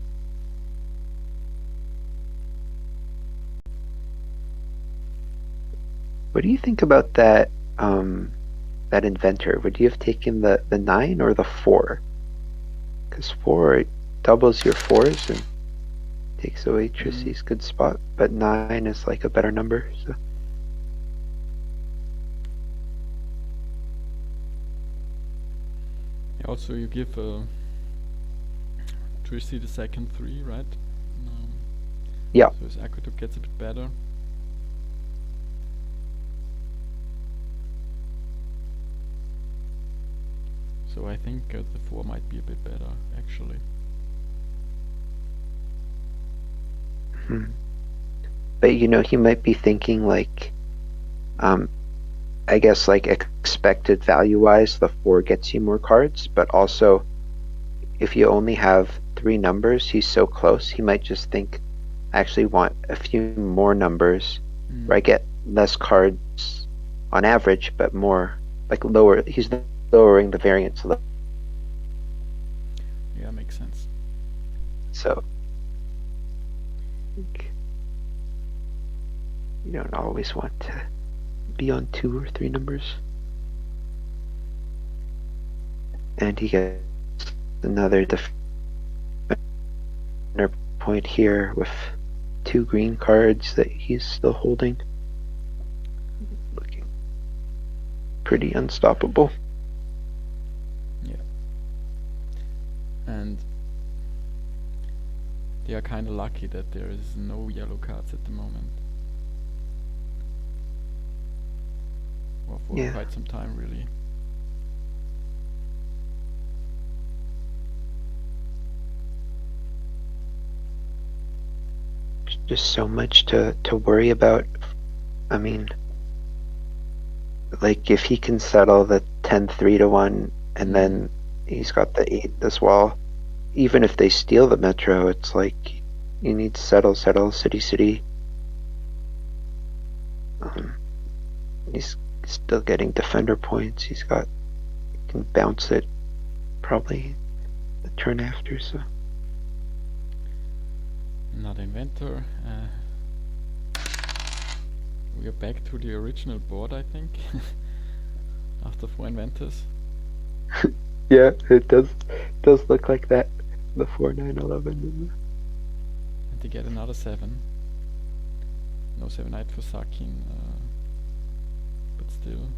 What do you think about that that inventor? Would you have taken the 9 or the 4? Because 4 doubles your 4s and takes away Trissie's good spot, but 9 is like a better number, so Also, you give trissie the second 3, right? Um, Yeah. So his aqueduct gets a bit better. So I think the 4 might be a bit better, actually. Hmm. But he might be thinking like, I guess like expected value-wise, the 4 gets you more cards, but also if you only have 3 numbers, he's so close, he might just think, I actually want a few more numbers where I get less cards on average, but more like lower. He's lowering the variance a little. Yeah, makes sense. So you don't always want to be on 2 or 3 numbers. And he gets another defender point here with 2 green cards that he's still holding. Looking pretty unstoppable. Yeah. And they are kind of lucky that there is no yellow cards at the moment. Or for Yeah. quite some time, really. Just so much to worry about. I mean, like if he can settle the 10-3 to 1 and then he's got the 8 as well, even if they steal the metro, it's like you need to settle, city. He's still getting defender points. He can bounce it probably the turn after, so Another inventor. We are back to the original board, I think. After 4 inventors. yeah, it does look like that. The 4, 9, 11 And they get another 7. No 7-8 for Sakin, but still.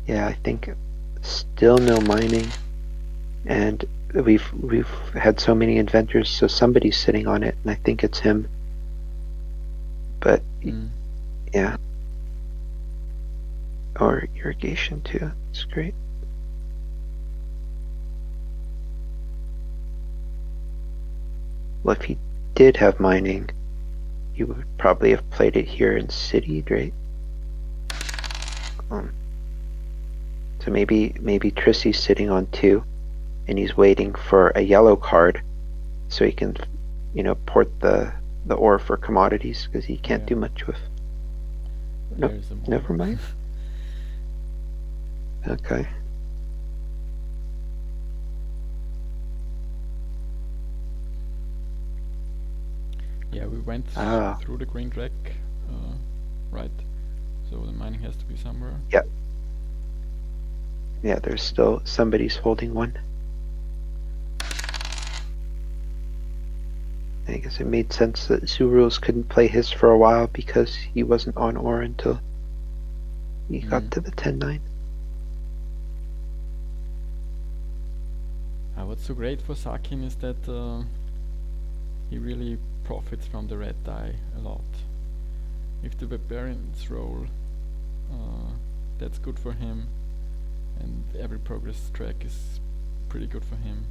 Yeah, I think still no mining, and we've had so many inventors, so somebody's sitting on it, and I think it's him. But yeah, or irrigation too. It's great. Well, if he did have mining, he would probably have played it here in city, right? So maybe Trissie's sitting on 2, and he's waiting for a yellow card, so he can, port the ore for commodities because he can't do much with. Nope, never mind. Okay. Yeah, we went through the green track, right? So the mining has to be somewhere. Yeah. Yeah, there's still somebody's holding one. I guess it made sense that Zurules couldn't play his for a while because he wasn't on ore until he got to the 10-9. What's so great for Sakin is that he really profits from the red die a lot. If the Barbarians roll, that's good for him, and every progress track is pretty good for him.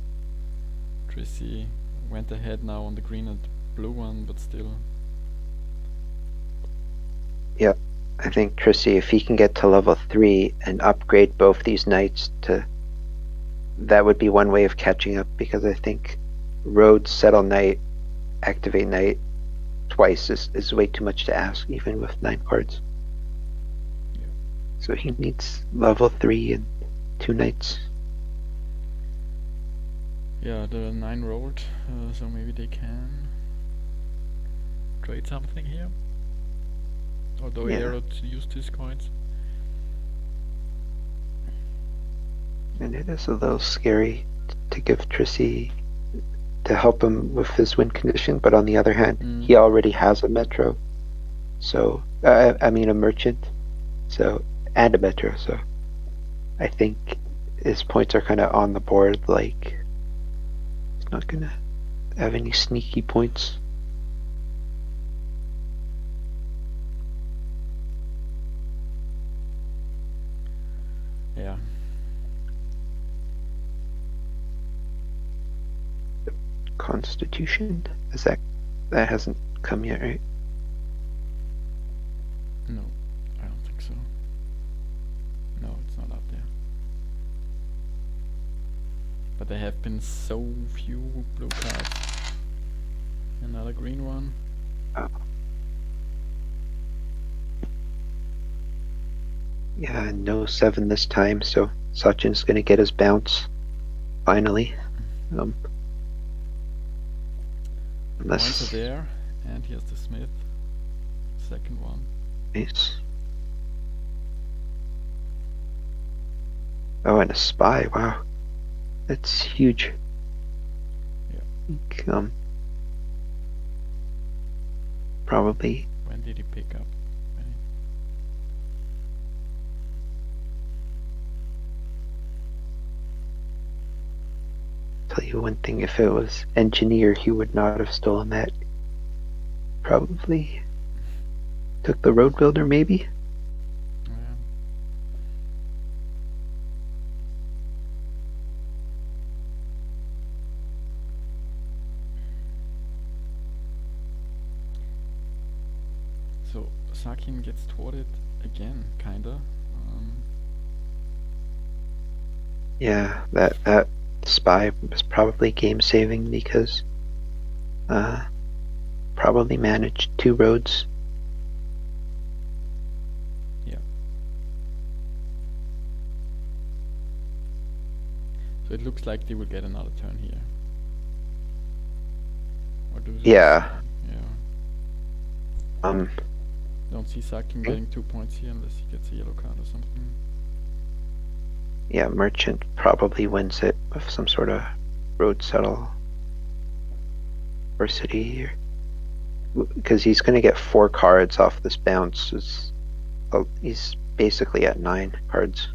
Trissie went ahead now on the green and blue one, but still. Yeah, I think Trissie, if he can get to level 3 and upgrade both these knights that would be one way of catching up, because I think road, settle knight, activate knight twice is way too much to ask, even with 9 cards. Yeah. So he needs level 3 and 2 knights. Yeah, the 9 rolled, so maybe they can trade something here. Although arod used his coins. And it is a little scary to give Trissie to help him with his win condition, but on the other hand, he already has a metro. So I mean a merchant. So and a metro. So I think his points are kind of on the board. Like he's not gonna have any sneaky points. Yeah. Constitution, is that hasn't come yet, right? No, I don't think so. No, it's not up there. But there have been so few blue cards. Another green one. Oh. Yeah, no 7 this time, so Sachin's gonna get his bounce finally. Points are there, and here's the Smith. Second one. Nice. Oh, and a spy. Wow, that's huge. Yeah. Probably. When did he pick up? Tell you one thing, if it was engineer, he would not have stolen that. Probably took the road builder, maybe. Yeah. So Sakin gets thwarted again, kinda. Yeah, that spy was probably game saving because probably managed 2 roads. Yeah. So it looks like they will get another turn here. Or do they? Yeah. Yeah. Don't see Sakin getting 2 points here unless he gets a yellow card or something. Yeah, merchant probably wins it with some sort of road settle or city, because he's going to get 4 cards off this bounce. He's basically at 9 cards.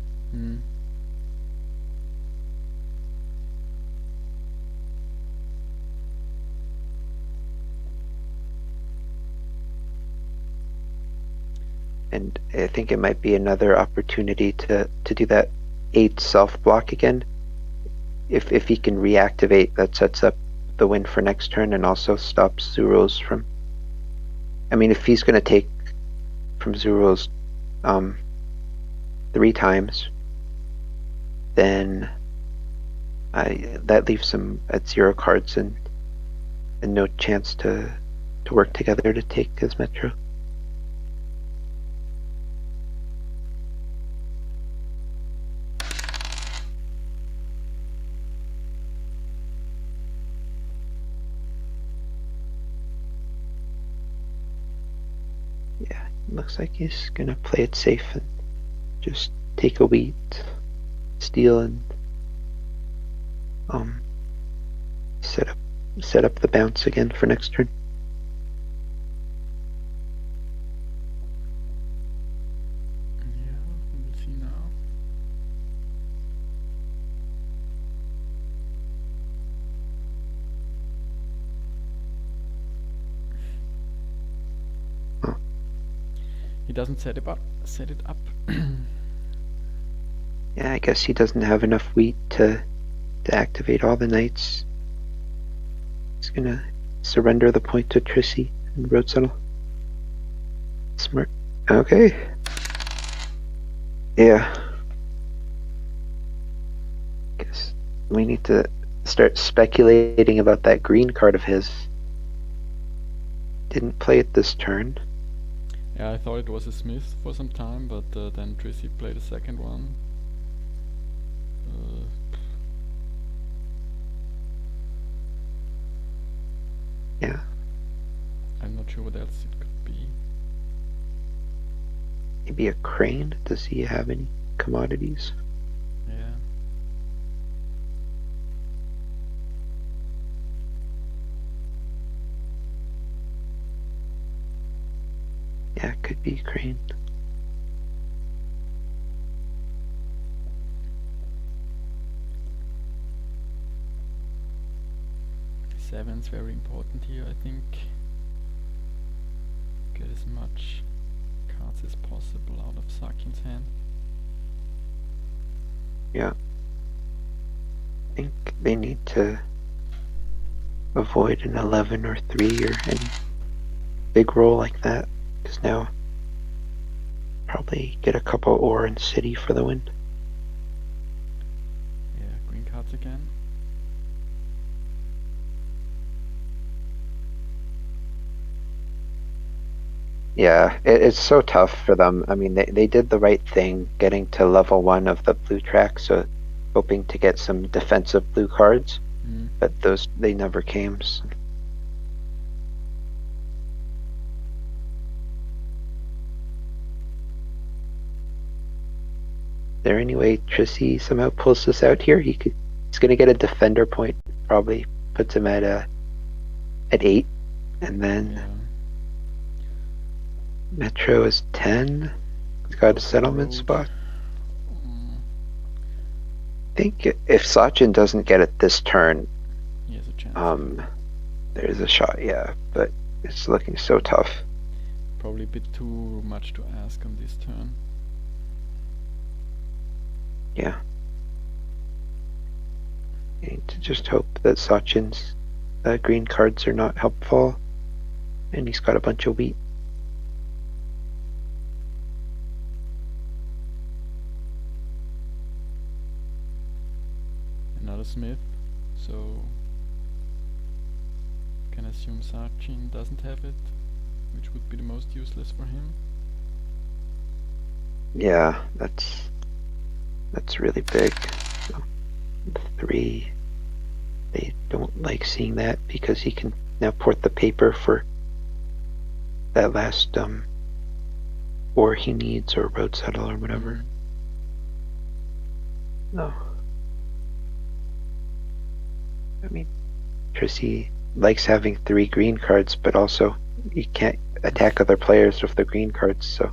And I think it might be another opportunity to do that 8 self block again. If he can reactivate, that sets up the win for next turn and also stops Zurules from. I mean, if he's going to take from Zurules 3 times, then that leaves him at 0 cards and no chance to work together to take his metro. Yeah, looks like he's gonna play it safe and just take a wheat, steal, and set up the bounce again for next turn. Yeah, we'll see now. Oh. He doesn't set it up. Yeah, I guess he doesn't have enough wheat to activate all the knights. He's gonna surrender the point to Trissie and road settle. Smart. Okay. Yeah. Guess we need to start speculating about that green card of his. Didn't play it this turn. Yeah, I thought it was a Smith for some time, but then Trissie played a second one. Yeah. I'm not sure what else it could be. Maybe a crane? Does he have any commodities? Yeah. Ukraine. Seven's very important here, I think. Get as much cards as possible out of Sakin's hand. Yeah. I think they need to avoid an 11 or 3 or any big roll like that, because now probably get a couple ore and city for the win. Yeah, green cards again. Yeah, it's so tough for them. I mean, they did the right thing getting to level 1 of the blue track, so hoping to get some defensive blue cards, but they never came. So. Is there any way Trissie somehow pulls this out here? He's gonna get a defender point, probably puts him at 8, and then Yeah. Metro is 10. He's got a settlement Arod. spot. I think if Sachin doesn't get it this turn, He has a chance. there's a shot, yeah, but it's looking so tough. Probably a bit too much to ask on this turn. Yeah. You need to just hope that Sachin's green cards are not helpful, and he's got a bunch of wheat. Another Smith, so can assume Sachin doesn't have it, which would be the most useless for him. Yeah, that's really big. So, 3. They don't like seeing that because he can now port the paper for that last ore he needs, or road settle or whatever. No. I mean, Trissie likes having 3 green cards, but also you can't attack other players with the green cards, so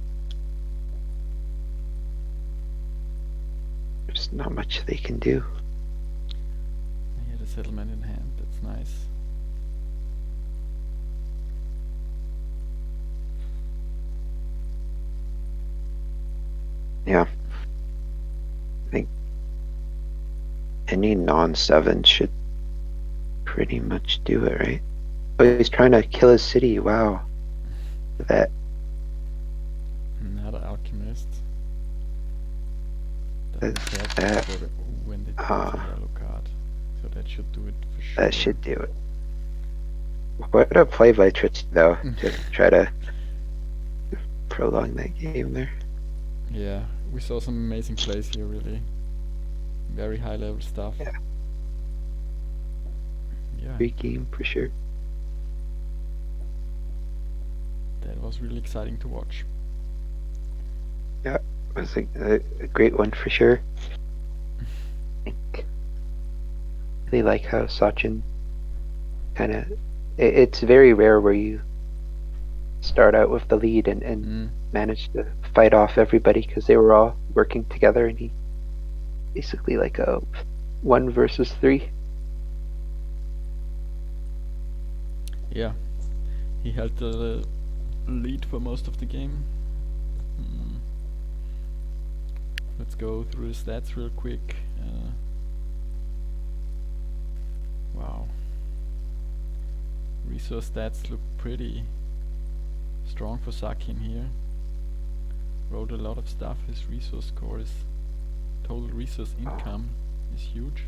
there's not much they can do. He had a settlement in hand, that's nice. Yeah. I think any non-7 should pretty much do it, right? Oh, he's trying to kill his city, wow. That. Another alchemist. That when they draw a yellow card. So that should do it for sure. That should do it. What a play by Trissie though, to try to prolong that game there. Yeah, we saw some amazing plays here, really. Very high level stuff. Yeah. Great game for sure. That was really exciting to watch. Yeah, it was a great one for sure. I think really like how Sachin kinda it's very rare where you start out with the lead and manage to fight off everybody, because they were all working together, and he basically like a 1 versus 3. Yeah, he held the lead for most of the game. Let's go through the stats real quick. Wow. Resource stats look pretty strong for Sakin here. Wrote a lot of stuff. His resource score is total resource income is huge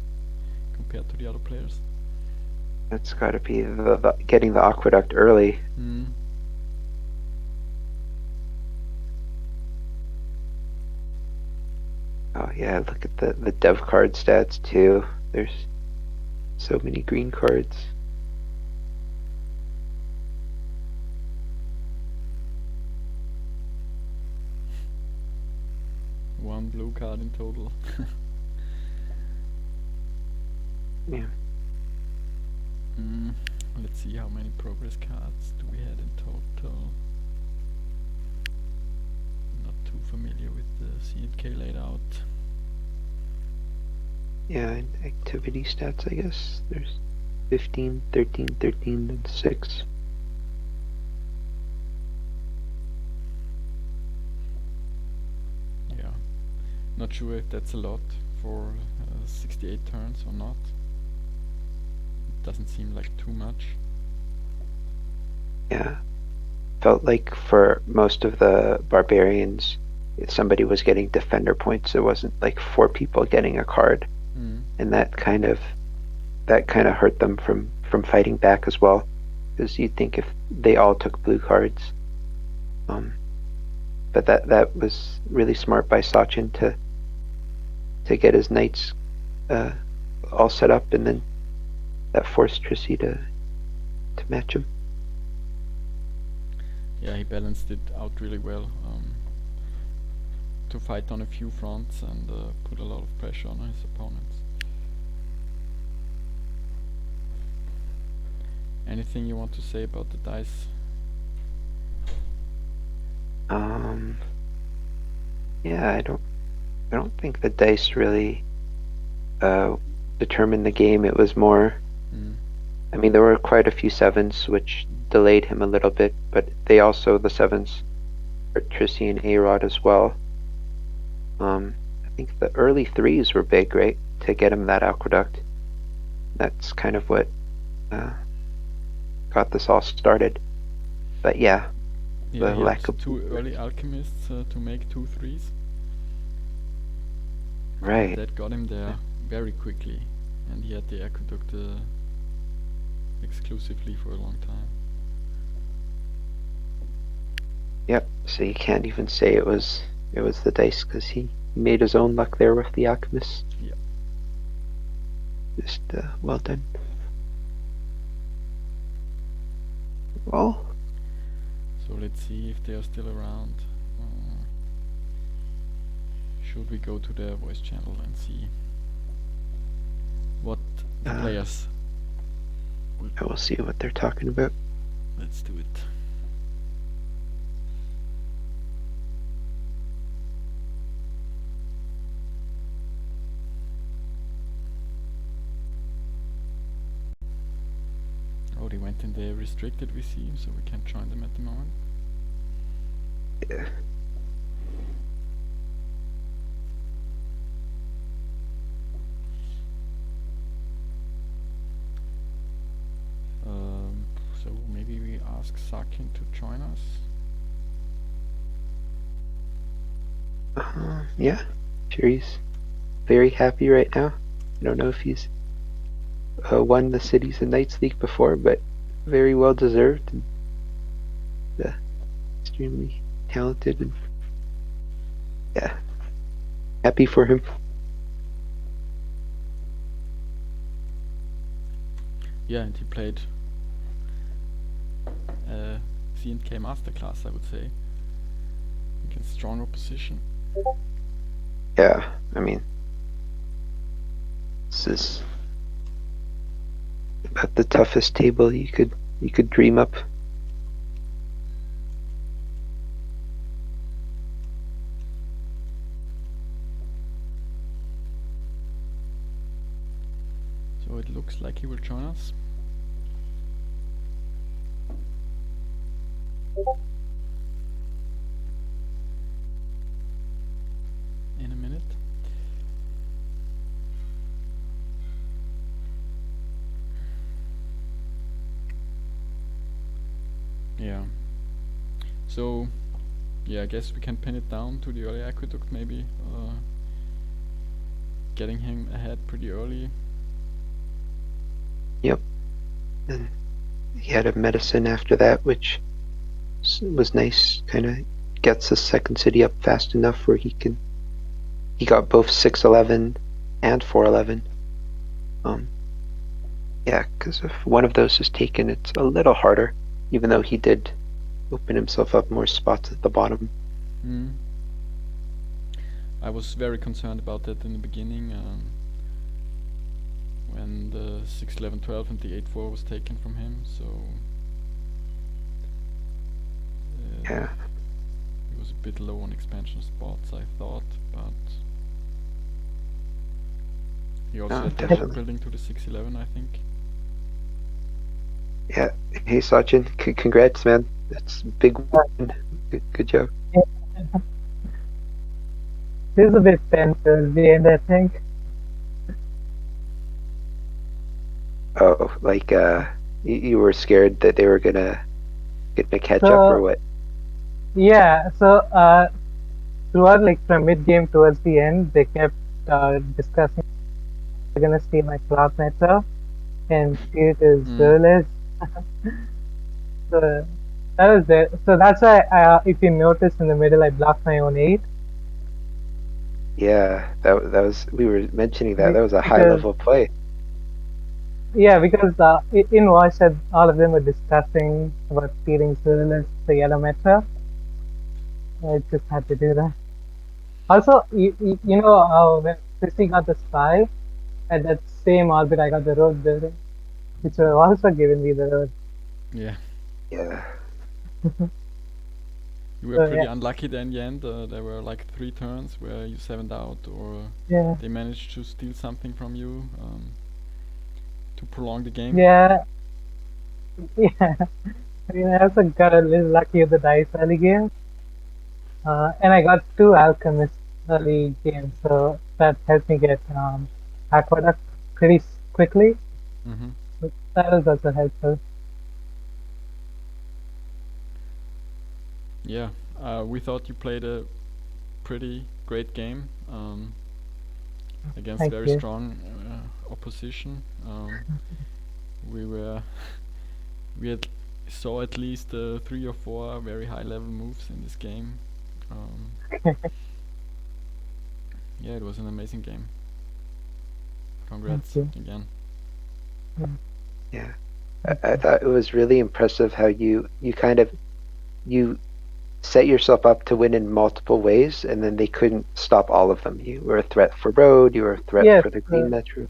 compared to the other players. That's got to be the getting the aqueduct early. Oh yeah, look at the dev card stats too. There's so many green cards. One blue card in total. Yeah. Let's see how many progress cards do we had in total. familiar with the C&K layout. Yeah, and activity stats, I guess. There's 15, 13, 13, and 6. Yeah, not sure if that's a lot for 68 turns or not. It doesn't seem like too much. Yeah. Felt like for most of the Barbarians, if somebody was getting defender points, it wasn't like 4 people getting a card. And that kind of hurt them from fighting back as well, because you'd think if they all took blue cards, but that was really smart by Sachin to get his knights all set up, and then that forced Trissie to match him. Yeah, he balanced it out really well to fight on a few fronts and put a lot of pressure on his opponents. Anything you want to say about the dice? Yeah, I don't think the dice really determined the game. It was more. I mean, there were quite a few 7s which delayed him a little bit, but they also, the 7s, hurt Trissie and Arod as well. I think the early 3s were big, right, to get him that aqueduct. That's kind of what got this all started. But yeah, Yeah, the he lack had of 2 early alchemists to make 2 3s. right. That got him there very quickly, and he had the aqueduct exclusively for a long time. Yep. So you can't even say it was the dice, because he made his own luck there with the alchemist. Yeah. Just well done. Well. So let's see if they are still around. Should we go to their voice channel and see what the players I will see what they're talking about. Let's do it. Oh, they went in the restricted VC, so we can't join them at the moment. Yeah. So maybe we ask Sakin to join us. Yeah. Sure, he's very happy right now. I don't know if he's won the Cities and Knights League before, but very well deserved, and extremely talented, and yeah, happy for him. Yeah, and he played C&K Masterclass, I would say, against strong opposition. Yeah, I mean, this is about the toughest table you could dream up. So it looks like he will join us. In a minute. Yeah. So, yeah, I guess we can pin it down to the early aqueduct maybe. Getting him ahead pretty early. Yep. And he had a medicine after that, which was nice. Kind of gets the second city up fast enough where he got both 611 and 411. Yeah, because if one of those is taken, it's a little harder, even though he did open himself up more spots at the bottom. I was very concerned about that in the beginning, when the 61112 and the 84 was taken from him, so Yeah. he was a bit low on expansion spots, I thought, but he also No, had the road definitely. building to the 611, I think. Yeah. Hey, Sachin, congrats, man. That's a big win. Good job. Yeah, this is a bit tense towards the end, I think. Oh, like you were scared that they were gonna catch up or So what? yeah, throughout like from mid game towards the end, they kept discussing they're gonna steal my cloud metro and steal it to Mm. Zurules. So that was there. So that's why, if you notice in the middle, I blocked my own 8 Yeah, that was we were mentioning that. That was a high because level play. yeah, because in Washed, all of them were discussing about stealing Zurules, the yellow metro. I just had to do that. Also, you know, when Christy got the spy, at that same orbit, I got the road building, which would have also given me the road. Yeah. Yeah. You were So pretty yeah, unlucky then in the end. There were like 3 turns where you 7'd out, or yeah, they managed to steal something from you to prolong the game. yeah, yeah. I mean, I also got a little lucky with the dice early game, and I got 2 alchemists early game, so that helped me get aqueduct pretty quickly. Mm-hmm. So that was also helpful. Yeah, we thought you played a pretty great game against Thank very you. strong opposition. We were we had saw at least 3 or 4 very high level moves in this game. Um, yeah, it was an amazing game. Thank Congrats you. again. Yeah. I thought it was really impressive how you kind of you set yourself up to win in multiple ways, and then they couldn't stop all of them. You were a threat for road, you were a threat Yes, for the green metro.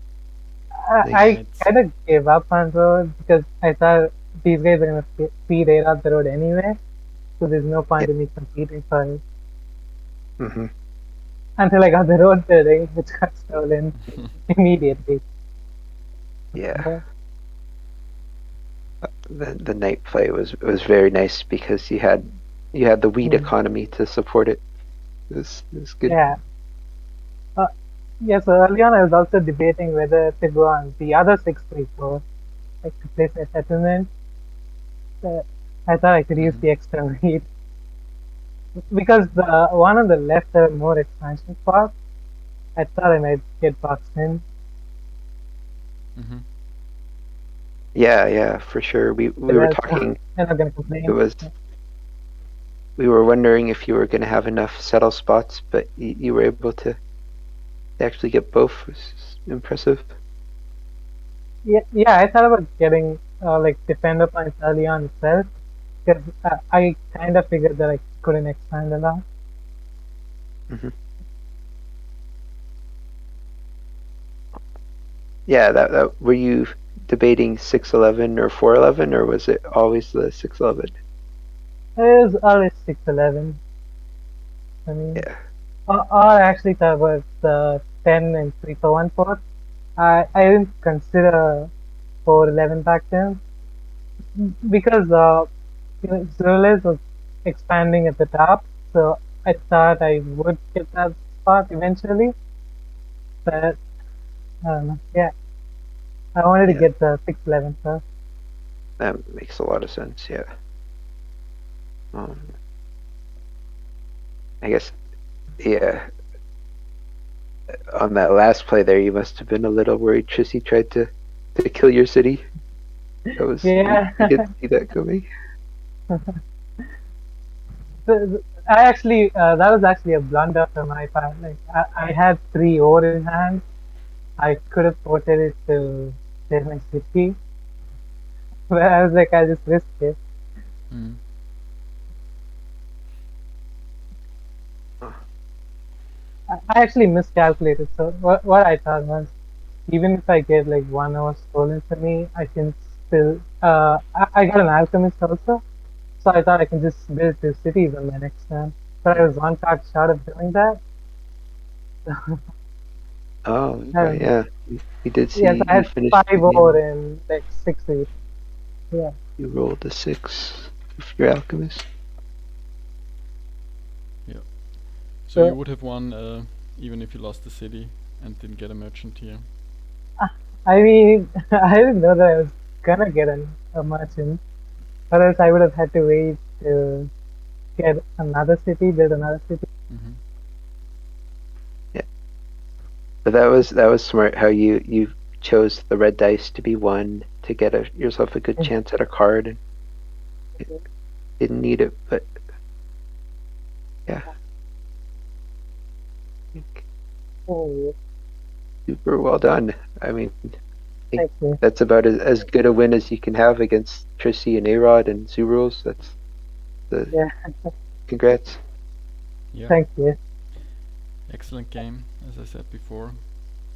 Yeah, I Nice. it's kind of gave up on road because I thought these guys are gonna speed 8 off the road anyway, so there's no Yeah. point in me competing for it. Hmm. Until I got the road building, which got stolen immediately. Yeah. Uh, The night play was very nice because you had the wheat mm, economy to support it. It was good. yeah. Uh, yeah, so early on I was also debating whether to go on the other 634, like to place a settlement. Uh, I thought I could use mm-hmm. the extra weight because the one on the left had more expansion spots. I thought I might get boxed in. Mm-hmm. Yeah, for sure. But We were talking. I'm not gonna It complain. was we were wondering if you were going to have enough settle spots, but you were able to actually get both, which is impressive. Yeah, I thought about getting like defender points early on itself because I kind of figured that I couldn't expand a lot. Hmm. Yeah, that were you debating 611 or 411, or was it always the 611? It was always 611. I mean, Yeah, or I actually thought about the 10 and 3 for 1 port. I didn't consider 411 back then because Zurules was expanding at the top, so I thought I would get that spot eventually. But I don't know. Yeah, I wanted to yeah, get the 611 first. that makes a lot of sense. Yeah. Um, I guess, yeah. On that last play there, you must have been a little worried Trissie tried to kill your city. That was Yeah, you didn't see that coming. I actually that was actually a blunder from my part. Like I had 3 ore in hand. I could have ported it to save my city, but I was like, I just risked it. Mm. I actually miscalculated. So what I thought was, even if I get like 1 hour stolen from me, I can still. I got an alchemist also, so I thought I can just build 2 cities on my next turn. but I was one card short of doing that. Oh, right, And yeah. We did yes, see I you had finished the 5 over game. in like 6 weeks. Yeah. You rolled a 6 with your alchemist. So you So would have won even if you lost the city and didn't get a merchant here. I mean, I didn't know that I was gonna get a merchant, or else I would have had to wait to get another city, build another city. Mm-hmm. But that was smart how you chose the red dice to be 1 to get yourself a good chance at a card, and didn't need it, but yeah. Oh, Super well done. I mean, I think thank you. that's about as good a win as you can have against Trissie and Arod and Zurules. That's the Yeah, congrats. Yeah, thank you. excellent game, as I said before.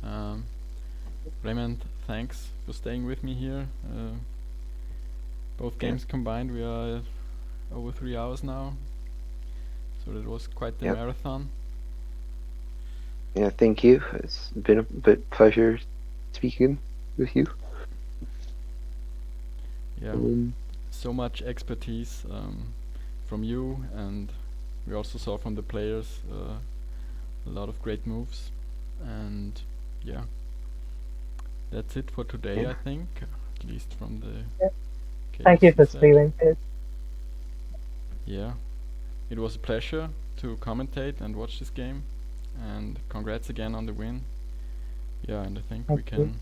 Um, Raymond, thanks for staying with me here. Both Yeah. games combined, we are over 3 hours now, so that was quite the Yep. marathon. Yeah, thank you. It's been a bit pleasure speaking with you. Yeah, so much expertise from you, and we also saw from the players a lot of great moves. And yeah, that's it for today, Yeah. I think, at least from the Thank you KFC for side. streaming it. Yeah, it was a pleasure to commentate and watch this game, and congrats again on the win. Yeah, and I think Thank we you. can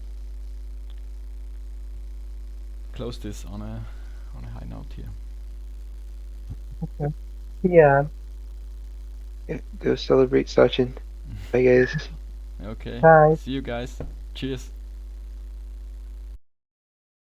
close this on a high note here. Okay. Yeah. Yeah, go celebrate Sachin. Bye, guys. Okay, Bye. see you guys. Cheers.